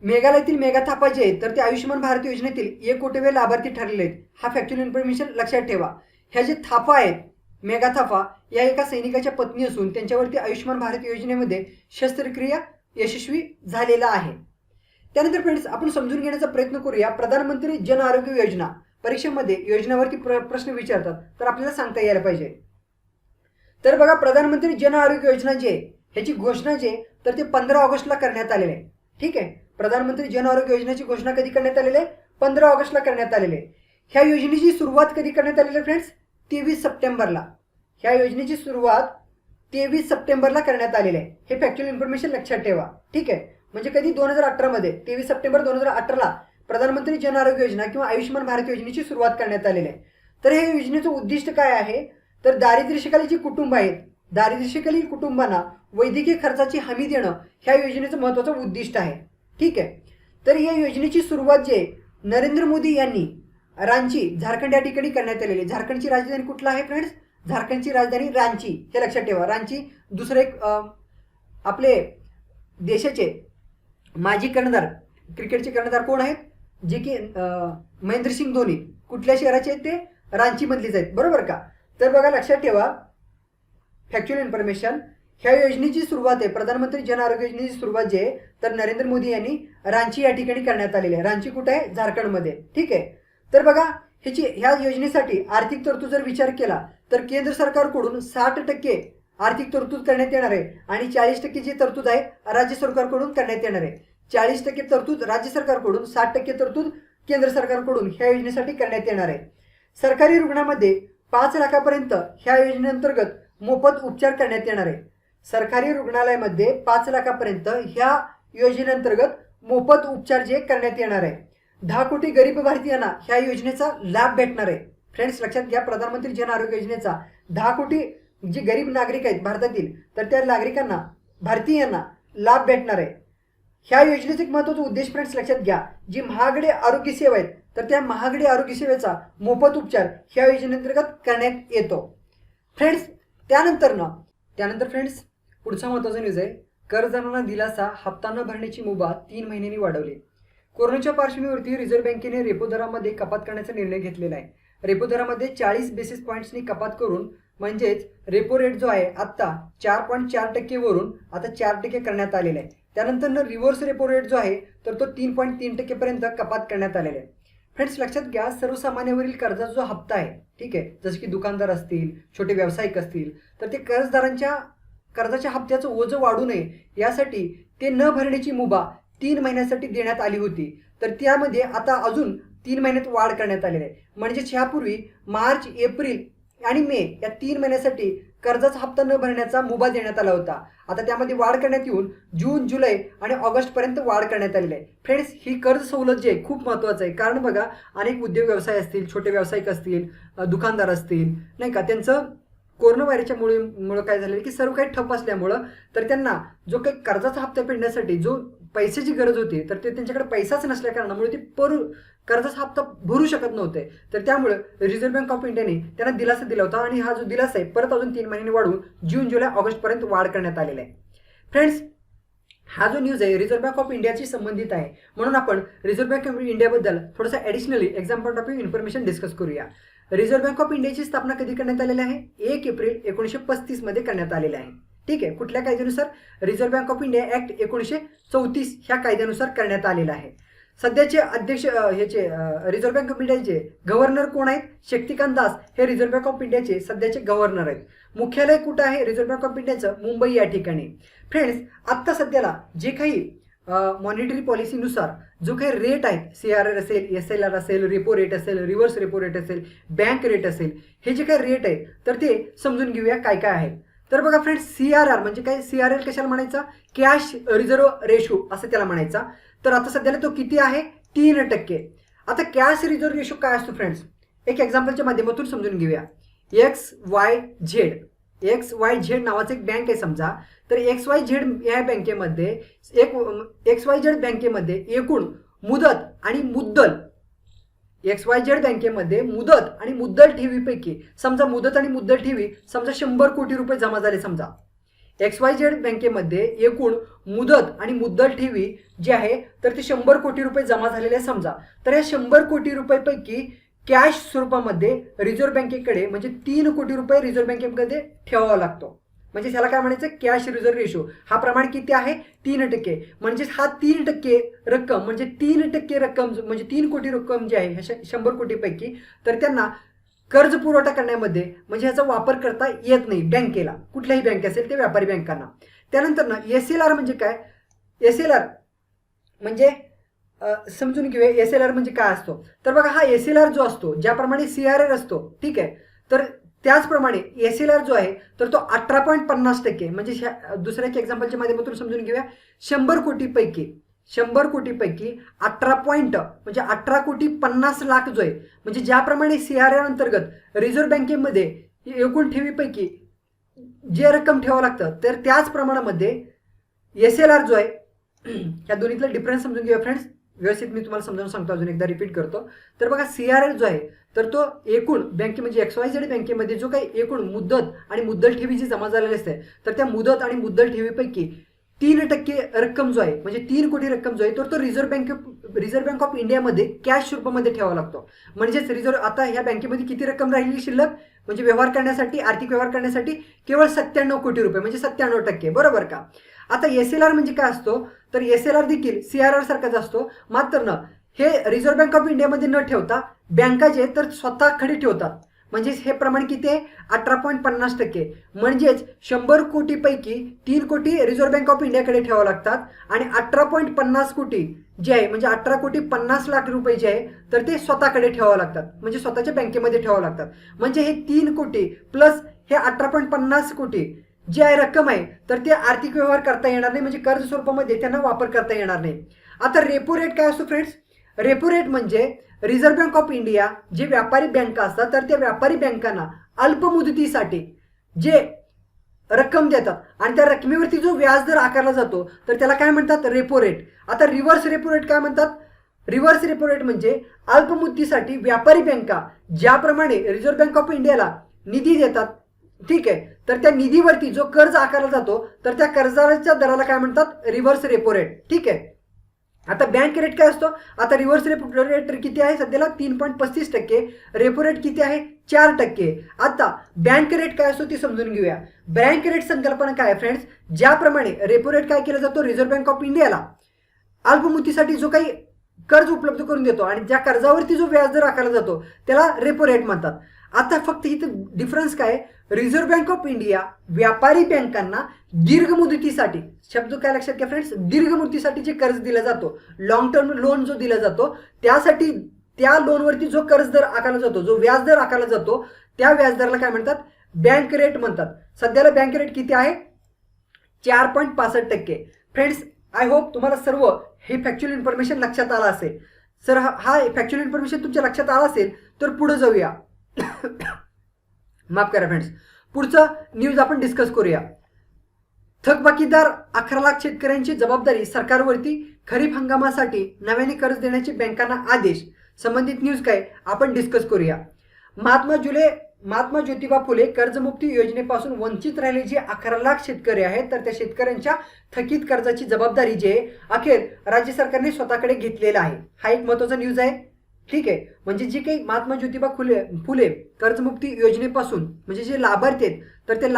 मेघालयातील मेगाथापा जे आहेत तर ते आयुष्यमान भारत योजनेतील 1 कोटीवे लाभार्थी ठरलेले आहेत. हा फॅक्च्युअल इन्फॉर्मेशन लक्षात ठेवा. ह्या जे थापा आहेत मेगाथापा या एका सैनिकाच्या पत्नी असून त्यांच्यावरती आयुष्यमान भारत योजनेमध्ये शस्त्रक्रिया यशस्वी झालेला आहे. त्यानंतर फ्रेंड्स, आपण समजून घेण्याचा प्रयत्न करूया प्रधानमंत्री जन आरोग्य योजना. परीक्षेमध्ये योजनेवरती प्रश्न विचारतात तर आपल्याला सांगता यायला पाहिजे. तर बघा, प्रधानमंत्री जन आरोग्य योजना जे ह्याची घोषणा जे तर ते 15 ऑगस्टला करण्यात आलेले आहे. ठीक आहे, प्रधानमंत्री जन आरोग्य योजनेची घोषणा कधी करण्यात आलेली आहे, 15 ऑगस्टला करण्यात आलेली आहे. ह्या योजनेची सुरुवात कधी करण्यात आलेली आहे फ्रेंड्स, 23 सप्टेंबरला. ह्या योजनेची सुरुवात 23 सप्टेंबरला करण्यात आलेली आहे. हे फॅक्च्युअल इन्फॉर्मेशन लक्षात ठेवा. ठीक आहे, म्हणजे कधी 2018 मध्ये 23 सप्टेंबर 2018ला प्रधानमंत्री जन आरोग्य योजना किंवा आयुष्यमान भारत योजनेची सुरुवात करण्यात आलेली आहे. तर हे योजनेचं उद्दिष्ट काय आहे, तर दारिद्र्यरेषेखालील जी कुटुंब आहेत, दारिद्र्यरेषेखालील कुटुंबांना वैद्यकीय खर्चाची हमी देणं ह्या योजनेचं महत्त्वाचं उद्दिष्ट आहे. ठीक आहे, तर या योजनेची सुरुवात जे नरेंद्र मोदी यांनी रांची, झारखंड या ठिकाणी करण्यात आलेली. झारखंडची राजधानी कुठला आहे फ्रेंड्स, झारखंडची राजधानी रांची, हे लक्षात ठेवा. रांची दुसरं एक आपले देशाचे माजी कर्णधार, क्रिकेटचे कर्णधार कोण आहेत, जे की महेंद्रसिंग धोनी कुठल्या शहराचे आहेत, ते रांची मधलीच आहेत, बरोबर का. तर बघा लक्षात ठेवा फॅक्च्युअल इन्फॉर्मेशन, ह्या योजनेची सुरुवात आहे, प्रधानमंत्री जन आरोग्य योजनेची सुरुवात जी आहे तर नरेंद्र मोदी यांनी रांची या ठिकाणी करण्यात आलेली आहे. रांची कुठे आहे, झारखंडमध्ये. ठीक आहे. तर बघा ह्या योजनेसाठी आर्थिक तरतूद जर विचार केला तर केंद्र सरकारकडून 60% आर्थिक तरतूद करण्यात येणार आहे आणि 40% जी तरतूद आहे राज्य सरकारकडून करण्यात येणार आहे. 40% तरतूद राज्य सरकारकडून, 60% तरतूद केंद्र सरकारकडून ह्या योजनेसाठी करण्यात येणार आहे. सरकारी रुग्णामध्ये 5 लाखापर्यंत ह्या योजनेअंतर्गत मोफत उपचार करण्यात येणार आहे. सरकारी रुग्णालयामध्ये 5 लाखापर्यंत ह्या योजनेअंतर्गत मोफत उपचार जे करण्यात येणार आहे. 10 कोटी गरीब भारतीयांना ह्या योजनेचा लाभ भेटणार आहे. फ्रेंड्स लक्षात घ्या, प्रधानमंत्री जन आरोग्य योजनेचा 10 कोटी जे गरीब नागरिक आहेत भारतातील तर त्या नागरिकांना, भारतीयांना लाभ भेटणार आहे. ह्या योजनेचा एक महत्त्वाचा उद्देश फ्रेंड्स लक्षात घ्या, जी महागडे आरोग्य सेवा आहेत तर त्या महागडे आरोग्य सेवेचा मोफत उपचार ह्या योजनेअंतर्गत करण्यात येतो. फ्रेंड्स त्यानंतर फ्रेंड्स पुढचा महत्त्वाचा न्यूज आहे, कर्जदारांना दिलासा, हप्ता न भरण्याची मुभा 3 महिन्यांनी वाढवली. कोरोनाच्या पार्श्वभूमीवरती रिझर्व्ह बँकेने रेपो दरामध्ये कपात करण्याचा निर्णय घेतलेला आहे. रेपो दरामध्ये 40 बेसिस पॉईंट्सनी कपात करून, म्हणजेच रेपो रेट जो आहे आत्ता 4.4% वरून आता 4% करण्यात आलेला आहे. त्यानंतर रिव्हर्स रेपो रेट जो आहे तर तो 3.3% पर्यंत कपात करण्यात आलेला आहे. फ्रेंड्स लक्षात घ्या, सर्वसामान्यांवरील कर्जाचा जो हप्ता आहे, ठीक आहे, जसे की दुकानदार असतील, छोटे व्यावसायिक असतील, तर ते कर्जाच्या हप्त्याचं ओझं वाढू नये यासाठी ते न भरण्याची मुभा 3 महिन्यासाठी देण्यात आली होती. तर त्यामध्ये आता अजून 3 महिन्यात वाढ करण्यात आलेली आहे. म्हणजेच ह्यापूर्वी मार्च, एप्रिल आणि मे या 3 महिन्यासाठी कर्जाचा हप्ता न भरण्याचा मुभा देण्यात आला होता. आता त्यामध्ये वाढ करण्यात येऊन जून, जुलै आणि ऑगस्टपर्यंत वाढ करण्यात आलेली आहे. फ्रेंड्स ही कर्ज सवलत जी आहे खूप महत्त्वाचं आहे, कारण बघा अनेक उद्योग व्यवसाय असतील, छोटे व्यावसायिक असतील, दुकानदार असतील, नाही का, त्यांचं कोरोना व्हायरसच्या मुळे काय झालेलं की सर्व काही ठप्प असल्यामुळं तर त्यांना जो काही कर्जाचा हप्ता फेडण्यासाठी जो पैशाची गरज होती तर ते त्यांच्याकडे पैसाच नसल्या कारणामुळे ते कर्जाचा हप्ता भरू शकत नव्हते. तर त्यामुळे रिझर्व्ह बँक ऑफ इंडियाने त्यांना दिलासा दिला होता आणि हा जो दिलासा आहे परत अजून 3 महिन्यांनी वाढवून जून, जुलै, ऑगस्टपर्यंत वाढ करण्यात आलेला आहे. फ्रेंड्स हा जो न्यूज आहे रिझर्व्ह बँक ऑफ इंडियाशी संबंधित आहे, म्हणून आपण रिझर्व्ह बँक ऑफ इंडियाबद्दल थोडंसं additionally exam point of view information discuss करूया. रिझर्व्ह बँक ऑफ इंडियाची स्थापना कधी करण्यात आलेली आहे, 1 एप्रिल 1935 मध्ये करण्यात आलेली आहे. ठीक आहे. कुठल्या कायद्यानुसार, reserve bank of India act 1934 ह्या कायद्यानुसार करण्यात आलेला आहे. सध्याचे अध्यक्ष रिझर्व्ह बँक ऑफ इंडियाचे गव्हर्नर कोण आहेत, शक्तिकांत दास हे रिझर्व्ह बँक ऑफ इंडियाचे सध्याचे गव्हर्नर आहेत. मुख्यालय कुठं आहे रिझर्व्ह बँक ऑफ इंडियाचं, मुंबई या ठिकाणी. फ्रेंड्स आत्ता सध्याला जे काही मॉनिटरी पॉलिसीनुसार जो काही रेट आहेत, CRR असेल, SLR असेल, रेपो रेट असेल, रिव्हर्स रेपो रेट असेल, बँक रेट असेल, हे जे काही रेट आहेत तर ते समजून घेऊया काय काय आहेत. तर बघा फ्रेंड्स, CRR म्हणजे काय, CRR कशाला म्हणायचा, कॅश रिझर्व्ह रेशो असं त्याला म्हणायचा. तर आता सध्याला तो किती आहे, 3%. आता कॅश रिझर्व्ह रेशो काय असतो फ्रेंड्स, एक एक्झाम्पलच्या माध्यमातून समजून घेऊया. XYZ नावाचं एक बँक आहे समजा. तर XYZ या बँकेमध्ये XYZ बँकेमध्ये एकूण मुदत आणि मुद्दल, XYZ बँकेमध्ये मुदत आणि मुद्दल ठेवीपैकी समजा मुदत आणि मुद्दल ठेवी समजा 100 कोटी रुपये जमा झाले समजा. XYZ बँकेमध्ये एकूण मुदत आणि मुद्दल ठेवी जी आहे तर ते 100 कोटी रुपये जमा झालेले समजा. तर या 100 कोटी रुपयेपैकी कॅश स्वरूपामध्ये रिझर्व्ह बँकेकडे म्हणजे 3 कोटी रुपये रिझर्व्ह बँकेमध्ये ठेवावा लागतो. म्हणजे त्याला काय म्हणायचं, कॅश रिझर्व्ह रेशो. हा प्रमाण किती आहे, 3%. म्हणजेच हा 3% रक्कम म्हणजे 3% रक्कम म्हणजे 3 कोटी रक्कम जी आहे 100 कोटीपैकी, तर त्यांना कर्ज पुरवठा करण्यामध्ये म्हणजे ह्याचा वापर करता येत नाही बँकेला, कुठल्याही बँक असेल ते व्यापारी बँकांना. त्यानंतर ना SLR म्हणजे काय, SLR म्हणजे समजून घेऊया SLR म्हणजे काय असतो. तर बघा हा SLR जो असतो ज्याप्रमाणे CRR असतो, ठीक आहे, तर त्याचप्रमाणे SLR जो आहे तर तो 18.50% म्हणजे दुसऱ्या एक एक्झाम्पलच्या माध्यमातून समजून घेऊया. 100 कोटीपैकी 18 पॉईंट म्हणजे 18,50,00,000 जो आहे, म्हणजे ज्याप्रमाणे CRR अंतर्गत रिझर्व्ह बँकेमध्ये एकूण ठेवीपैकी जे रक्कम ठेवावं लागतं तर त्याच प्रमाणामध्ये SLR जो आहे, या दोन्हीतला डिफरन्स समजून घेऊया फ्रेंड्स. व्यवस्थित मी तुम्हाला समजावून सांगतो, अजून एकदा रिपीट करतो. तर बघा CRR जो आहे तर तो एकूण बँके म्हणजे XYZ बँकेमध्ये जो काही एकूण मुदत आणि मुद्दल ठेवी जी जमा झालेली असते तर त्या मुदत आणि मुद्दल ठेवीपैकी 3% रक्कम जो आहे म्हणजे 3 कोटी रक्कम जो आहे तो रिझर्व्ह बँक ऑफ इंडियामध्ये कॅश रूपामध्ये ठेवावा लागतो. म्हणजेच आता ह्या बँकेमध्ये किती रक्कम राहिली शिल्लक म्हणजे व्यवहार करण्यासाठी, आर्थिक व्यवहार करण्यासाठी केवळ 97 कोटी रुपये म्हणजे 97%. बरोबर का? आता SLR म्हणजे काय असतो तर SLR देखील CRR सारखाच असतो. मात्र न हे रिझर्व्ह बँक ऑफ इंडियामध्ये न ठेवता बँका जे तर स्वतःकडे ठेवतात. म्हणजेच हे प्रमाण किती आहे 18.50%. म्हणजेच 100 कोटीपैकी 3 कोटी रिझर्व्ह बँक ऑफ इंडियाकडे ठेवावं लागतात आणि 18.50 कोटी जे आहे म्हणजे 18,50,00,000 रुपये जे आहे तर ते स्वतःकडे ठेवावं लागतात म्हणजे स्वतःच्या बँकेमध्ये ठेवावं लागतात. म्हणजे हे 3 कोटी प्लस हे 18.50 कोटी जी आहे रक्कम आहे तर ते आर्थिक व्यवहार करता येणार नाही म्हणजे कर्ज स्वरूपामध्ये त्यांना वापर करता येणार नाही. आता रेपो रेट काय असतो फ्रेंड्स? रेपो रेट म्हणजे रिझर्व्ह बँक ऑफ इंडिया जे व्यापारी बँका असतात तर त्या व्यापारी बँकांना अल्प मुदतीसाठी जे रक्कम देतात आणि त्या रकमेवरती जो व्याजदर आकारला जातो तर त्याला काय म्हणतात रेपो रेट. आता रिव्हर्स रेपो रेट काय म्हणतात? रिव्हर्स रेपो रेट म्हणजे अल्प मुदतीसाठी व्यापारी बँका ज्याप्रमाणे रिझर्व्ह बँक ऑफ इंडियाला निधी देतात ठीक आहे तर त्या निधीवरती जो कर्ज आकारला जातो तर त्या कर्जाच्या दराला काय म्हणतात रिव्हर्स रेपो रेट. ठीक आहे. आता बँक रेट काय असतो? आता रिव्हर्स रेपो रेट किती आहे सध्याला 3.35%. रेपो रेट किती आहे 4%. आता बँक रेट काय असतो ते समजून घेऊया. बँक रेट संकल्पना काय फ्रेंड्स? ज्याप्रमाणे रेपो रेट काय केला जातो रिझर्व्ह बँक ऑफ इंडियाला अल्पमुदतीसाठी जो काही कर्ज उपलब्ध करून देतो आणि ज्या कर्जावरती जो व्याजदर आकारला जातो त्याला रेपो रेट म्हणतात. आता फक्त इथं डिफरन्स काय? रिझर्व्ह बँक ऑफ इंडिया व्यापारी बँकांना दीर्घ मुदतीसाठी, शब्द काय लक्षात घ्या फ्रेंड्स, दीर्घ मुदतीसाठी जे कर्ज दिला जातो लॉंग टर्म लोन जो दिला जातो त्यासाठी त्या लोनवरती जो कर्जदर आकारला जातो जो व्याजदर आकारला जातो त्या व्याजदराला काय म्हणतात बँक रेट म्हणतात. सध्याला बँक रेट किती आहे 4.65%. फ्रेंड्स आय होप तुम्हाला सर्व हे फॅक्च्युअल इन्फॉर्मेशन लक्षात आला असेल. सर हा फॅक्च्युअल इन्फॉर्मेशन तुमच्या लक्षात आला असेल तर पुढे जाऊया. माफ करा फ्रेंड्स. पुढचं न्यूज आपण डिस्कस करूया. थकबाकीदार 11 लाख शेतकऱ्यांची जबाबदारी सरकारवरती, खरीप हंगामासाठी नव्याने कर्ज देण्याची बँकांना आदेश. संबंधित न्यूज काय आपण डिस्कस करूया. महात्मा ज्योतिबा फुले कर्जमुक्ती योजनेपासून वंचित राहिलेले जे 11 लाख शेतकरी आहेत तर त्या शेतकऱ्यांच्या थकीत कर्जाची जबाबदारी जे अखेर राज्य सरकारने स्वतःकडे घेतलेला आहे. हा एक महत्त्वाचा न्यूज आहे. ठीक आहे. म्हणजे जे काही महात्मा ज्योतिबा फुले कर्जमुक्ती योजनेपासून म्हणजे जे लाभार्थी आहेत तर त्या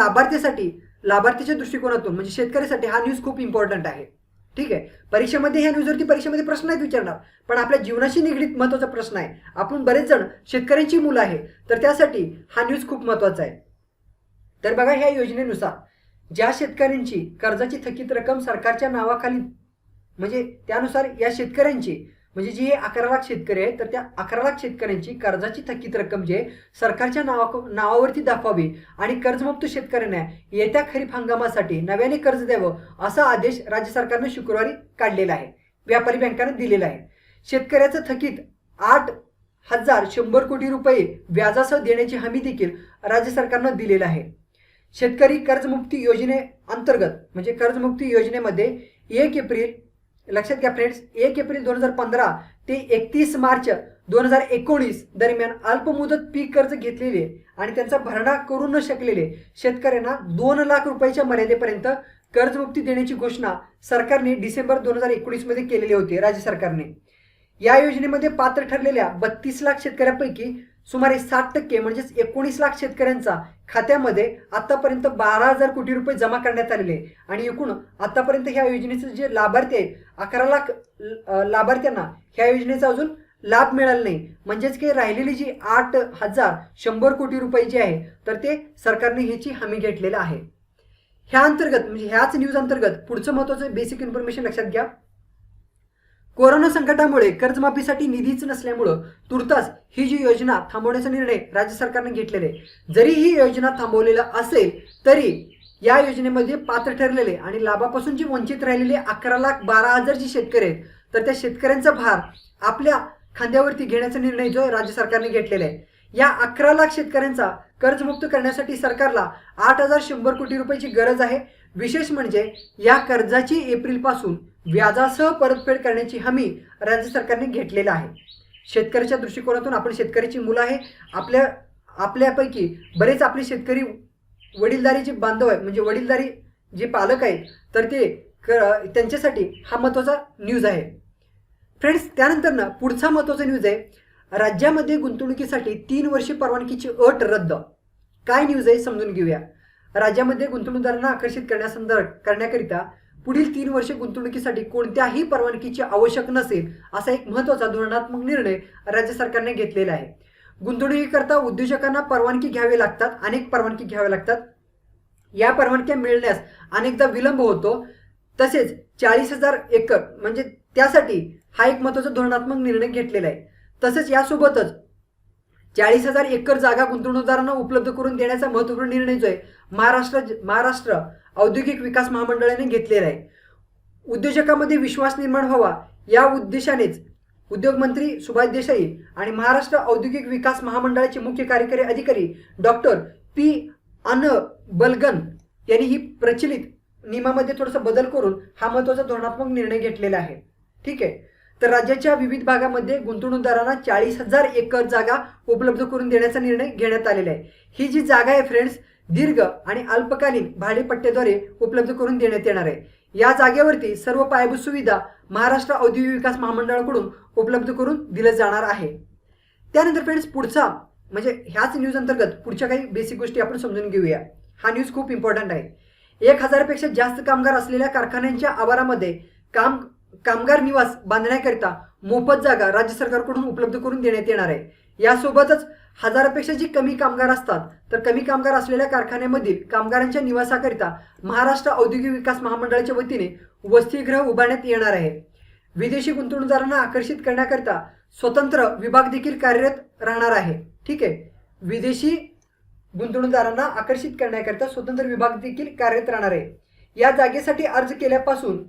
लाभार्थीच्या दृष्टिकोनातून म्हणजे शेतकऱ्यासाठी हा न्यूज खूप इम्पॉर्टंट आहे. ठीक आहे. परीक्षेमध्ये ह्या न्यूजवरती परीक्षेमध्ये प्रश्न नाहीत विचारणार पण आपल्या जीवनाशी निगडीत महत्त्वाचा प्रश्न आहे. आपण बरेच जण शेतकऱ्यांची मुलं आहे तर त्यासाठी हा न्यूज खूप महत्त्वाचा आहे. तर बघा ह्या योजनेनुसार ज्या शेतकऱ्यांची कर्जाची थकीत रक्कम सरकारच्या नावाखाली म्हणजे त्यानुसार या शेतकऱ्यांची म्हणजे जे 11 लाख शेतकरी आहेत तर त्या 11 लाख शेतकऱ्यांची कर्जाची थकीत रक्कम जे सरकारच्या नावावरती दाखवावी आणि कर्जमुक्त शेतकऱ्यांना येत्या खरीप हंगामासाठी नव्याने कर्ज द्यावं असा आदेश राज्य सरकारने शुक्रवारी काढलेला आहे. व्यापारी बँकांना दिलेला आहे. शेतकऱ्याचं थकीत 8,100 कोटी रुपये व्याजासह देण्याची हमी देखील राज्य सरकारनं दिलेला आहे. शेतकरी कर्जमुक्ती योजनेअंतर्गत म्हणजे कर्जमुक्ती योजनेमध्ये 1 एप्रिल लक्षात घ्या फ्रेंड्स 1 एप्रिल 2015 ते 31 मार्च 2019 दरम्यान अल्पमुदत पीक कर्ज घेतलेले आणि त्यांचा भरणा करू न शकलेले शेतकऱ्यांना 2 लाख रुपयाच्या मर्यादेपर्यंत कर्जमुक्ती देण्याची घोषणा सरकारने डिसेंबर 2019 मध्ये केलेली होती राज्य सरकारने. या योजनेमध्ये पात्र ठरलेल्या 32 लाख शेतकऱ्यांपैकी सुमारे 60% म्हणजेच 19 लाख शेतकऱ्यांचा खात्यामध्ये आतापर्यंत 12,000 कोटी रुपये जमा करण्यात आलेले आणि एकूण आतापर्यंत ह्या योजनेचे जे लाभार्थी आहेत 11 लाख लाभार्थ्यांना ह्या योजनेचा अजून लाभ मिळाला नाही. म्हणजेच की राहिलेली जी 8,100 कोटी रुपये जे आहे तर ते सरकारने ह्याची हमी घेतलेला आहे. ह्या अंतर्गत म्हणजे ह्याच न्यूज अंतर्गत पुढचं महत्त्वाचं बेसिक इन्फॉर्मेशन लक्षात घ्या. कोरोना संकटामुळे कर्जमाफीसाठी निधीच नसल्यामुळं तुर्तास ही जी योजना थांबवण्याचा निर्णय राज्य सरकारने घेतलेला आहे. जरी ही योजना थांबवलेला असेल तरी या योजनेमध्ये पात्र ठरलेले आणि लाभापासून जी वंचित राहिलेले 11,12,000 जे शेतकरी आहेत तर त्या शेतकऱ्यांचा भार आपल्या खांद्यावरती घेण्याचा निर्णय जो राज्य सरकारने घेतलेला आहे. या 11 लाख शेतकऱ्यांचा कर्जमुक्त करण्यासाठी सरकारला 8,100 कोटी रुपयाची गरज आहे. विशेष म्हणजे या कर्जाची एप्रिलपासून व्याजासह परतफेड करण्याची हमी राज्य सरकारने घेतलेला आहे. शेतकऱ्याच्या दृष्टिकोनातून आपण शेतकऱ्याची मुलं आहे. आपल्यापैकी बरेच आपले शेतकरी वडीलधारी जे बांधव आहे म्हणजे वडीलधारी जे पालक आहेत तर ते त्यांच्यासाठी हा महत्त्वाचा न्यूज आहे फ्रेंड्स. त्यानंतर ना पुढचा महत्त्वाचा न्यूज आहे, राज्यामध्ये गुंतवणुकीसाठी 3 वर्षे परवानगीची अट रद्द. काय न्यूज आहे समजून घेऊया. राज्यामध्ये गुंतवणूकदारांना आकर्षित करण्याकरिता पुढील 3 वर्षे गुंतवणुकीसाठी कोणत्याही परवानगीची आवश्यक नसेल असा एक महत्त्वाचा धोरणात्मक निर्णय राज्य सरकारने घेतलेला आहे. गुंतवणुकीकरता उद्योजकांना परवानगी घ्यावी लागतात, अनेक परवानगी घ्याव्या लागतात. या परवानग्या मिळण्यास अनेकदा विलंब होतो. तसेच 40,000 एकर म्हणजे त्यासाठी हा एक महत्त्वाचा धोरणात्मक निर्णय घेतलेला आहे. तसेच यासोबतच 40,000 एकर जागा गुंतवणूकदारांना उपलब्ध करून देण्याचा महत्त्वपूर्ण निर्णय जो आहे महाराष्ट्र औद्योगिक विकास महामंडळाने घेतलेला आहे. उद्योजकांमध्ये विश्वास निर्माण व्हावा या उद्देशानेच उद्योगमंत्री सुभाष देसाई आणि महाराष्ट्र औद्योगिक विकास महामंडळाचे मुख्य कार्यकारी अधिकारी डॉक्टर पी अनबलगन यांनी ही प्रचलित नियमामध्ये थोडासा बदल करून हा महत्त्वाचा धोरणात्मक निर्णय घेतलेला आहे. ठीक आहे. तर राज्याच्या विविध भागामध्ये गुंतवणूकदारांना 40,000 एकर जागा उपलब्ध करून देण्याचा निर्णय घेण्यात आलेला आहे. ही जी जागा आहे फ्रेंड्स, दीर्घ आणि अल्पकालीन भाडेपट्ट्याद्वारे उपलब्ध करून देण्यात येणार आहे. या जागेवरती सर्व पायाभूत सुविधा महाराष्ट्र औद्योगिक विकास महामंडळाकडून उपलब्ध करून दिलं जाणार आहे. त्यानंतर फ्रेंड्स पुढचा म्हणजे ह्याच न्यूज अंतर्गत पुढच्या काही बेसिक गोष्टी आपण समजून घेऊया. हा न्यूज खूप इम्पॉर्टंट आहे. 1,000 पेक्षा जास्त कामगार असलेल्या कारखान्यांच्या आवारामध्ये कामगार निवास बांधण्याकरिता मोफत जागा राज्य सरकारकडून उपलब्ध करून देण्यात येणार आहे. यासोबतच 1,000पेक्षा जी कमी कामगार असतात तर कमी कामगार असलेल्या कारखान्यामधील कामगारांच्या निवासाकरिता महाराष्ट्र औद्योगिक विकास महामंडळाच्या वतीने वसतिगृह उभारण्यात येणार आहे. विदेशी गुंतवणूकदारांना आकर्षित करण्याकरिता स्वतंत्र विभाग देखील कार्यरत राहणार आहे. ठीक आहे. विदेशी गुंतवणूकदारांना आकर्षित करण्याकरिता स्वतंत्र विभाग देखील कार्यरत राहणार आहे. या जागेसाठी अर्ज केल्यापासून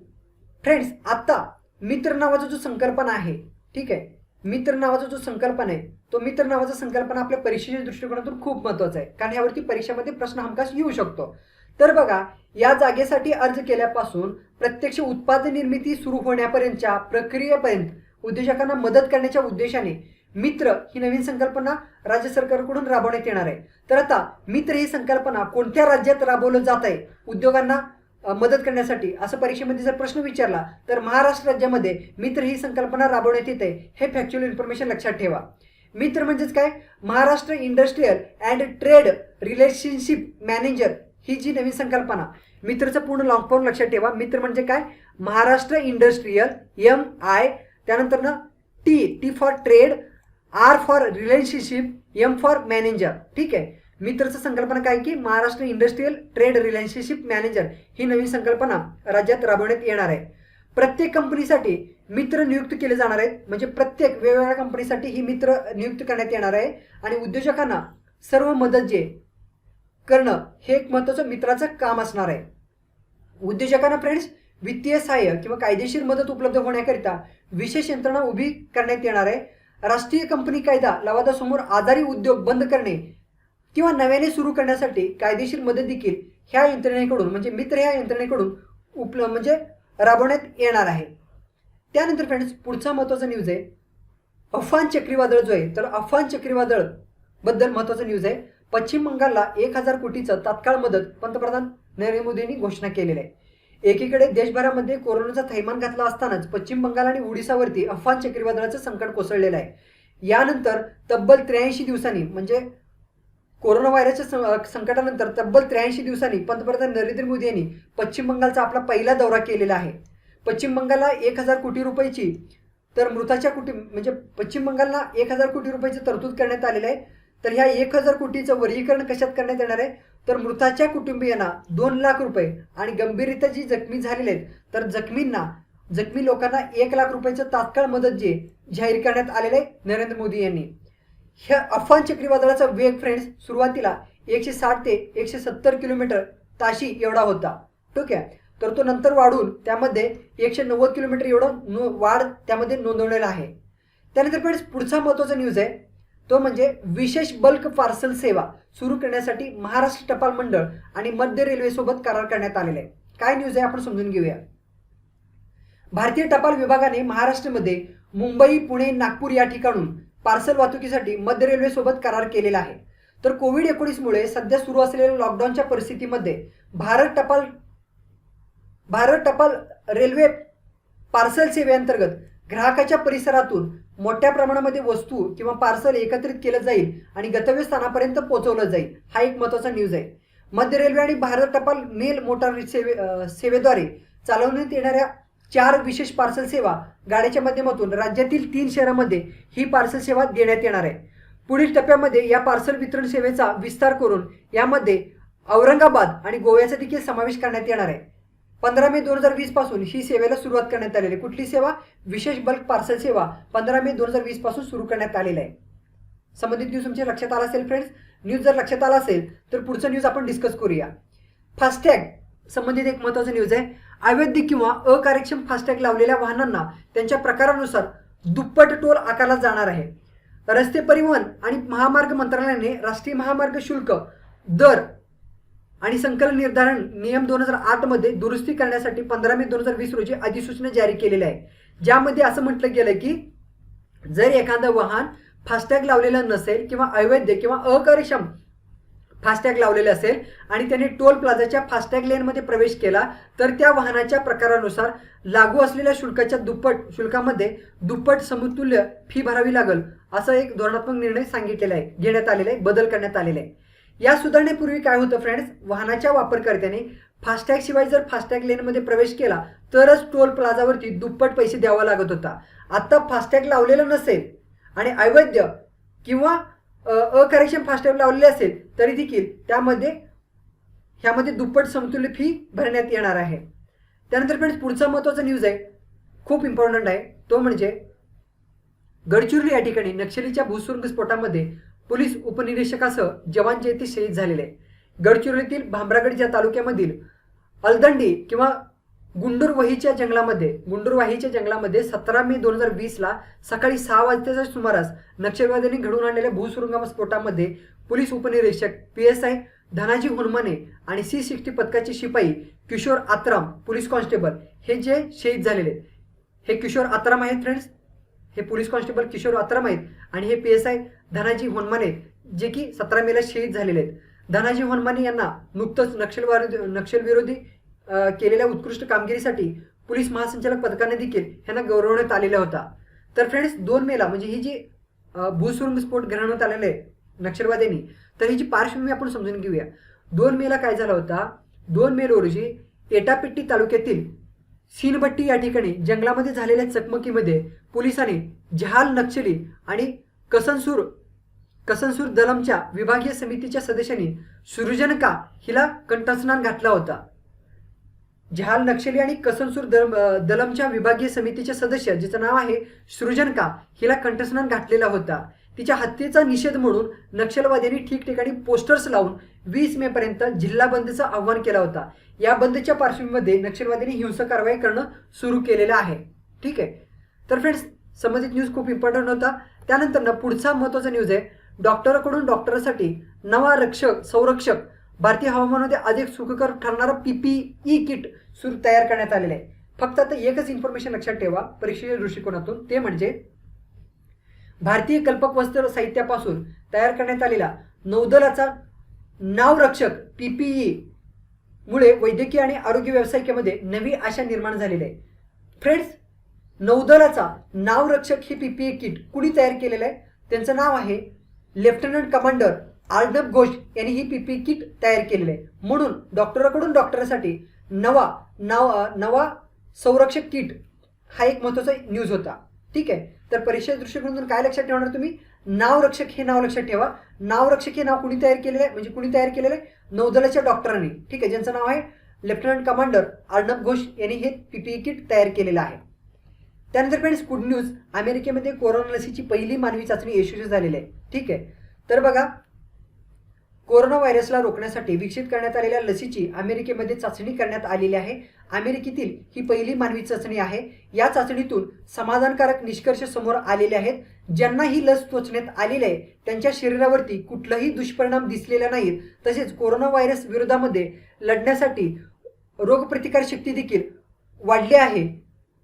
फ्रेंड्स आता मित्र नावाचा जो संकल्पना आहे, ठीक आहे, मित्र नावाचा जो संकल्पना आहे तो मित्र नावाचा संकल्पना आपल्या परीक्षेच्या दृष्टिकोनातून खूप महत्त्वाचा आहे, कारण यावरती परीक्षेमध्ये प्रश्न हमखास येऊ शकतो. तर बघा, या जागेसाठी अर्ज केल्यापासून प्रत्यक्ष उत्पादन निर्मिती सुरू होण्यापर्यंतच्या प्रक्रियेपर्यंत उद्योजकांना मदत करण्याच्या उद्देशाने मित्र ही नवीन संकल्पना राज्य सरकारकडून राबवण्यात येणार आहे. तर आता मित्र ही संकल्पना कोणत्या राज्यात राबवलं जात आहे उद्योगांना मदत करण्यासाठी असं परीक्षेमध्ये जर प्रश्न विचारला तर महाराष्ट्र राज्यामध्ये मित्र ही संकल्पना राबवण्यात येते. हे फॅक्च्युअल इन्फॉर्मेशन लक्षात ठेवा. मित्र म्हणजेच काय, Maharashtra industrial and trade relationship manager ही जी नवीन संकल्पना, मित्रचं पूर्ण लॉंग फॉर्म लक्षात ठेवा. मित्र म्हणजे काय, महाराष्ट्र इंडस्ट्रीयल, MI, त्यानंतर ना T for trade, R for relationship, M for manager. ठीक आहे. मित्रचं संकल्पना काय की Maharashtra industrial trade relationship manager ही नवीन संकल्पना राज्यात राबवण्यात येणार आहे. प्रत्येक कंपनीसाठी मित्र नियुक्त केले जाणार आहेत. म्हणजे प्रत्येक वेगवेगळ्या कंपनीसाठी ही मित्र नियुक्त करण्यात येणार आहे आणि उद्योजकांना सर्व मदत जे करणं हे एक महत्त्वाचं मित्राचं काम असणार आहे. उद्योजकांना फ्रेंड्स वित्तीय सहाय्य किंवा कायदेशीर मदत उपलब्ध होण्याकरिता विशेष यंत्रणा उभी करण्यात येणार आहे. राष्ट्रीय कंपनी कायदा लवादासमोर आधारी उद्योग बंद करणे किंवा नव्याने सुरू करण्यासाठी कायदेशीर मदत देखील ह्या यंत्रणेकडून म्हणजे मित्र ह्या यंत्रणेकडून म्हणजे राबवण्यात येणार आहे. त्यानंतर फ्रेंड्स पुढचा महत्त्वाचा न्यूज आहे अफान चक्रीवादळ जो आहे. तर अफान चक्रीवादळ बद्दल महत्त्वाचा न्यूज आहे. पश्चिम बंगालला 1,000 कोटीचं तात्काळ मदत पंतप्रधान नरेंद्र मोदी यांनी घोषणा केलेली आहे. एकीकडे देशभरामध्ये कोरोनाचा थैमान घातला असतानाच पश्चिम बंगाल आणि ओडिसावरती अफान चक्रीवादळाचं संकट कोसळलेलं आहे. यानंतर तब्बल 83 दिवसांनी म्हणजे कोरोना व्हायरसच्या संकटानंतर तब्बल 83 दिवसांनी पंतप्रधान नरेंद्र मोदी यांनी पश्चिम बंगालचा आपला पहिला दौरा केलेला आहे. पश्चिम बंगालला 1,000 कोटी रुपयाची तर मृताच्या म्हणजे पश्चिम बंगालला 1,000 कोटी रुपयाची तरतूद करण्यात आलेली आहे. तर ह्या 1,000 कोटीचं वर्गीकरण कशात करण्यात येणार आहे तर मृताच्या कुटुंबियांना 2 लाख रुपये आणि गंभीररित्या जी जखमी झालेले आहेत तर जखमी लोकांना 1 लाख रुपयाचं तात्काळ मदत जे जाहीर करण्यात आलेलं आहे नरेंद्र मोदी यांनी. ह्या अफान चक्रीवादळाचा वेग फ्रेंड्स सुरुवातीला 160 ते 170 किलोमीटर ताशी एवढा होता. ठीक आहे. तर तो नंतर वाढून त्यामध्ये 190 किलोमीटर एवढं वाढ त्यामध्ये नोंदवलेला आहे. त्यानंतर फ्रेंड्स पुढचा महत्त्वाचा न्यूज आहे तो म्हणजे विशेष बल्क पार्सल सेवा सुरू करण्यासाठी महाराष्ट्र टपाल मंडळ आणि मध्य रेल्वेसोबत करार करण्यात आलेला आहे. काय न्यूज आहे आपण समजून घेऊया. भारतीय टपाल विभागाने महाराष्ट्रामध्ये मुंबई, पुणे, नागपूर या ठिकाणून पार्सल वाहतुकीसाठी मध्य रेल्वेसोबत करार केलेला आहे. तर कोविड-19 मुळे सध्या सुरू असलेल्या लॉकडाऊनच्या परिस्थितीमध्ये भारत टपाल भारत टपाल रेल्वे पार्सल सेवेअंतर्गत ग्राहकाच्या परिसरातून मोठ्या प्रमाणामध्ये वस्तू किंवा पार्सल एकत्रित केलं जाईल आणि गंतव्यस्थानापर्यंत पोहोचवलं जाईल. हा एक महत्त्वाचा न्यूज आहे. मध्य रेल्वे आणि भारत टपाल मेल मोटार सेवेद्वारे चालवण्यात येणाऱ्या 4 विशेष पार्सल सेवा गाड्याच्या माध्यमातून राज्यातील 3 शहरांमध्ये ही पार्सल सेवा देण्यात येणार आहे. पुढील टप्प्यामध्ये या पार्सल वितरण सेवेचा विस्तार करून यामध्ये औरंगाबाद आणि गोव्याचा देखील समावेश करण्यात येणार आहे. 15 मे 2020 पासून ही सेवेला सुरुवात करण्यात आलेली आहे. कुठली सेवा? विशेष बल्क पार्सल सेवा 15 मे 2020 पासून सुरू करण्यात आलेला आहे. संबंधित न्यूज तुमच्या लक्षात आला असेल फ्रेंड्स. न्यूज जर लक्षात आला असेल तर पुढचं न्यूज आपण डिस्कस करूया. फास्टॅग संबंधित एक महत्त्वाचा न्यूज आहे. अवैध किंवा अकार्यक्षम फास्टॅग लावलेल्या वाहनांना त्यांच्या प्रकारानुसार दुप्पट टोल आकारला जाणार आहे. रस्ते परिवहन आणि महामार्ग मंत्रालयाने राष्ट्रीय महामार्ग शुल्क दर आणि संकलन निर्धारण नियम 2008 मध्ये दुरुस्ती करण्यासाठी 15 मे 2020 रोजी अधिसूचना जारी केलेली आहे. ज्यामध्ये असं म्हटलं गेलं की जर एखादं वाहन फास्टॅग लावलेलं नसेल किंवा अवैध किंवा अकार्यक्षम फास्टॅग लावलेले असेल आणि त्याने टोल प्लाझाच्या फास्टॅग लेनमध्ये प्रवेश केला तर त्या वाहनाच्या प्रकारानुसार लागू असलेल्या शुल्कामध्ये दुप्पट समतुल्य फी भरावी लागेल असं एक धोरणात्मक निर्णय सांगितलेला आहे, घेण्यात आलेला आहे, बदल करण्यात आलेला आहे. या सुधारणेपूर्वी काय होतं फ्रेंड्स, वाहनाच्या वापरकर्त्याने फास्टॅग शिवाय जर फास्टॅग लेनमध्ये प्रवेश केला तरच टोल प्लाझावरती दुप्पट पैसे द्यावा लागत होता. आता फास्टॅग लावलेलं नसेल आणि अवैध किंवा अकार्यक्षम फास्टॅग लावलेले असेल तरी देखील ह्यामध्ये दुप्पट समतुल्य फी भरण्यात येणार आहे. त्यानंतर फ्रेंड्स पुढचा महत्त्वाचा न्यूज आहे, खूप इम्पॉर्टंट आहे, तो म्हणजे गडचिरोली या ठिकाणी नक्षलीच्या भूसुरुंग स्फोटामध्ये पोलीस उपनिरीक्षकासह जवान जे ते शहीद झालेले आहे. गडचिरोलीतील भामरागड या तालुक्यामधील अलदंडी किंवा गुंडूरवाहीच्या जंगलामध्ये 17 मे 2020 ला सकाळी 6 वाजताच्या सुमारास नक्षलवाद्यांनी घडवून आणलेल्या भूसुरुंग स्फोटामध्ये पोलीस उपनिरीक्षक PSI धनाजी हुनमाने आणि C60 पथकाचे शिपाई किशोर आत्राम, पोलीस कॉन्स्टेबल हे जे शहीद झालेले आहेत. हे किशोर आत्राम आहेत फ्रेंड्स, हे पोलीस कॉन्स्टेबल किशोर आत्राम आहेत आणि हे PSI धनाजी हुनमाने जे की 17 मेला शहीद झालेले आहेत. धनाजी हुनमाने यांना नुकतंच नक्षलविरोधी केलेल्या उत्कृष्ट कामगिरीसाठी पोलीस महासंचालक पथकाने देखील यांना गौरवण्यात आलेला होता. तर फ्रेंड्स 2 मेला म्हणजे ही जी भूसुरुंग स्फोट घडवण्यात आलेले आहे नक्षलवाद्यांनी, तर ही जी पार्श्वभूमी आपण समजून घेऊया. 2 मेला काय झाला होता, 2 मे रोजी एटापेट्टी तालुक्यातील सीनभट्टी या ठिकाणी जंगलामध्ये झालेल्या चकमकीमध्ये पोलिसांनी जहाल नक्षली आणि कसनसूर दलमच्या विभागीय समितीच्या सदस्यांनी सृजनका हिला कंठस्नान घातला होता. जहाल नक्षली आणि कसनसूर दलमच्या विभागीय समितीचे सदस्य जिचं नाव आहे सृजनका हिला कंठस्नान घातलेला होता. तिच्या हत्येचा निषेध म्हणून नक्षलवाद्यांनी ठिकठिकाणी पोस्टर्स लावून 20 मे पर्यंत जिल्हा बंदचं आव्हान केला होता. या बंदच्या पार्श्वभूमीमध्ये नक्षलवाद्यांनी हिंसक कारवाई करणं सुरू केलेलं आहे. ठीक आहे. तर फ्रेंड्स संबंधित न्यूज खूप इम्पॉर्टंट होता. त्यानंतर पुढचा महत्त्वाचा न्यूज आहे, डॉक्टरांकडून डॉक्टरसाठी नवा संरक्षक भारतीय हवामानामध्ये अधिक सुखकर ठरणारा PPE किट तयार करण्यात आलेलं आहे. फक्त आता एकच इन्फॉर्मेशन लक्षात ठेवा परीक्षेच्या दृष्टिकोनातून, ते म्हणजे भारतीय कल्पक वस्त्र साहित्यापासून तयार करण्यात आलेला नौदलाचा नावरक्षक PPE मुळे वैद्यकीय आणि आरोग्य व्यावसायिकामध्ये नवी आशा निर्माण झालेली आहे. फ्रेंड्स नौदलाचा नावरक्षक हे PPE किट कुणी तयार केलेलं आहे, त्यांचं नाव आहे लेफ्टनंट कमांडर अर्णब घोष यांनी ही PPE किट तयार केलेलं आहे. म्हणून डॉक्टरांकडून डॉक्टरसाठी नवा संरक्षक किट हा एक महत्त्वाचा न्यूज होता. ठीक आहे. तर परीक्षेच्या दृष्टिकोनातून काय लक्षात ठेवणार तुम्ही, नावरक्षक हे नाव लक्षात ठेवा. नावरक्षक हे नाव कुणी तयार केलेलं आहे, म्हणजे कुणी तयार केलेलं आहे, नौदलाच्या डॉक्टरांनी. ठीक आहे, ज्यांचं नाव आहे लेफ्टनंट कमांडर अर्णब घोष यांनी हे PPE किट तयार केलेलं आहे. त्यानंतर फ्रेंड्स गुड न्यूज, अमेरिकेमध्ये कोरोना लसीची पहिली मानवी चाचणी यशस्वी झालेली आहे. ठीक आहे. तर बघा कोरोना व्हायरसला रोखण्यासाठी विकसित करण्यात आलेल्या लसीची अमेरिकेमध्ये चाचणी करण्यात आलेली आहे. अमेरिकेतील ही पहिली मानवी चाचणी आहे. या चाचणीतून समाधानकारक निष्कर्ष समोर आलेले आहेत. ज्यांना ही लस टोचण्यात आलेली आहे त्यांच्या शरीरावरती कुठलाही दुष्परिणाम दिसलेला नाहीत. तसेच कोरोना व्हायरस विरोधामध्ये लढण्यासाठी रोगप्रतिकार शक्ती देखील वाढली आहे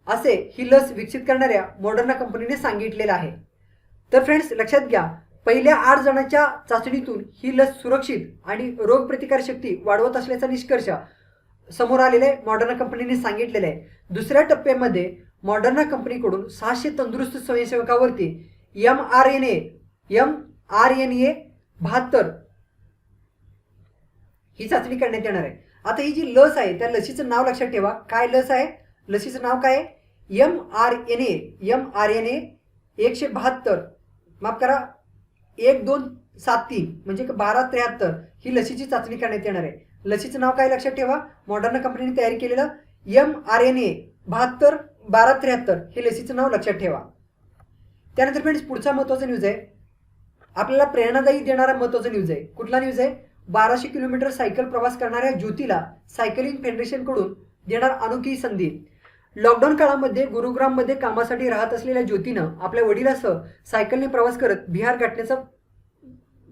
असे ही लस विकसित करणाऱ्या मॉडर्ना कंपनीने सांगितलेलं आहे. तर फ्रेंड्स लक्षात घ्या, पहिल्या 8 जणांच्या चाचणीतून ही लस सुरक्षित आणि रोगप्रतिकार शक्ती वाढवत असल्याचा निष्कर्ष समोर आलेलं आहे, मॉडर्ना कंपनीने सांगितलेलं आहे. दुसऱ्या टप्प्यामध्ये मॉडर्ना कंपनीकडून 600 तंदुरुस्त स्वयंसेवकावरती mRNA 72 ही चाचणी करण्यात येणार आहे. आता ही जी लस आहे त्या लसीचं नाव लक्षात ठेवा. काय लस आहे? लसीचं नाव काय आहे? mRNA 172, माफ करा 1273 म्हणजे 1273 ही लसीची चाचणी करण्यात येणार आहे. लसीचं नाव काय लक्षात ठेवा. मॉडर्ना कंपनीने तयारी केलेलं mRNA 72 1273 हे लसीचं नाव लक्षात ठेवा. त्यानंतर फ्रेंड्स पुढचा महत्त्वाचा न्यूज आहे, आपल्याला प्रेरणादायी देणारा महत्त्वाचा न्यूज आहे. कुठला न्यूज आहे? 1200 किलोमीटर सायकल प्रवास करणाऱ्या ज्योतीला सायकलिंग फेडरेशनकडून देणार अनोखी संधी. लॉकडाऊन काळामध्ये गुरुग्राममध्ये कामासाठी राहत असलेल्या ज्योतीनं आपल्या वडिलांसह सायकलने प्रवास करत बिहार गाठण्याचं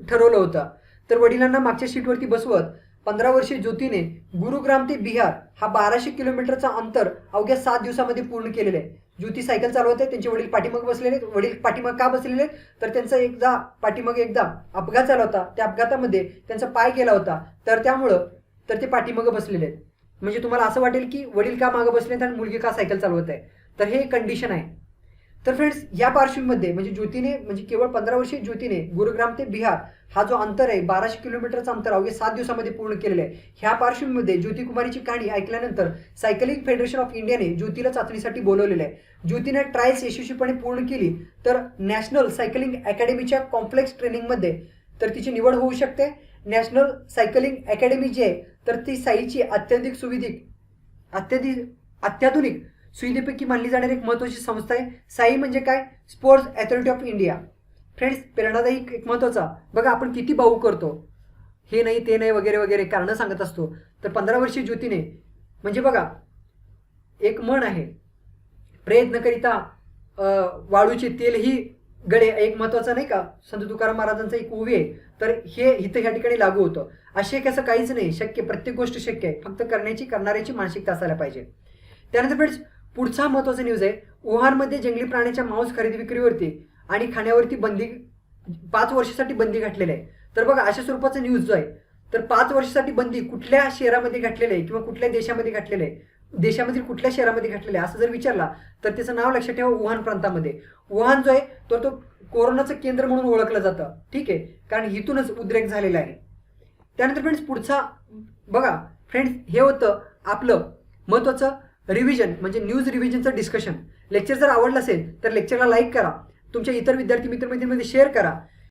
ठरवलं होतं. तर वडिलांना मागच्या सीटवरती बसवत 15 वर्षीय ज्योतीने गुरुग्राम ते बिहार हा 1200 किलोमीटरचा अंतर अवघ्या 7 दिवसामध्ये पूर्ण केलेलं आहे. ज्योती सायकल चालवत आहे, त्यांचे वडील पाठीमाग बसलेले. वडील पाठीमाग का बसलेले? तर त्यांचा पाठीमाग एकदा अपघात झाला होता. त्या अपघातामध्ये त्यांचा पाय गेला होता, तर त्यामुळं ते पाठीमाग बसलेले आहेत. म्हणजे तुम्हाला असं वाटेल की वडील का मागं बसलेत आणि मुलगी का सायकल चालवत आहे, तर हे कंडिशन आहे. तर फ्रेंड्स या पार्श्वभूमीमध्ये म्हणजे ज्योतीने म्हणजे केवळ 15 वर्षीय ज्योतीने गुरुग्राम ते बिहार हा जो अंतर आहे 1200 किलोमीटरचा अंतर अवघ्या 7 दिवसामध्ये पूर्ण केलेलं आहे. ह्या पार्श्वभूमीमध्ये ज्योती कुमारीची कहाणी ऐकल्यानंतर सायकलिंग फेडरेशन ऑफ इंडियाने ज्योतीला चाचणीसाठी बोलवलेलं आहे. ज्योतीने ट्रायल्स यशस्वीपणे पूर्ण केली तर नॅशनल सायकलिंग अकॅडमीच्या कॉम्प्लेक्स ट्रेनिंगमध्ये तर तिची निवड होऊ शकते. नॅशनल सायकलिंग अकॅडमी जी आहे तर ती साईची अत्याधुनिक सुविधेपैकी मानली जाणारी एक महत्त्वाची संस्था आहे. साई म्हणजे काय? Sports authority of India. Friends प्रेरणादायी एक महत्त्वाचा बघा, आपण किती भाऊ करतो, हे नाही ते नाही वगैरे वगैरे कारणं सांगत असतो. तर 15 वर्षीय ज्योतीने म्हणजे बघा एक म्हण आहे, प्रयत्न करिता वाळूचे तेल ही गडे, एक महत्त्वाचा नाही का संत तुकाराम महाराजांचा एक ओवी आहे. तर हे इथं ह्या ठिकाणी लागू होतं. असे कसं काहीच नाही, शक्य प्रत्येक गोष्ट शक्य आहे, फक्त करण्याची मानसिकता असायला पाहिजे. त्यानंतर फ्रेंड्स पुढचा महत्त्वाचा न्यूज आहे, वुहानमध्ये जंगली प्राण्याच्या मांस खरेदी विक्रीवरती आणि खाण्यावरती 5 वर्षासाठी बंदी घातलेली आहे. तर बघा अशा स्वरूपाचा न्यूज जो आहे तर 5 वर्षासाठी बंदी कुठल्या शहरामध्ये घातलेलं आहे किंवा कुठल्या देशामध्ये घातलेलं आहे, देशामधील कुठल्या शहरामध्ये घातलेलं आहे असं जर विचारला तर त्याचं नाव लक्षात ठेवा, वुहान प्रांतामध्ये. वुहान जो आहे तो कोरोनाचं केंद्र म्हणून ओळखलं जातं. ठीक आहे, कारण इथूनच उद्रेक झालेला आहे. त्यानंतर फ्रेंड्स पुढचा बघा फ्रेंड्स हे होतं आपलं महत्त्वाचं रिव्हिजन म्हणजे न्यूज रिव्हिजनचं डिस्कशन. लेक्चर जर आवडलं असेल तर लेक्चरला लाईक करा, तुमच्या इतर विद्यार्थी मित्रमैत्रिणींमध्ये शेअर करा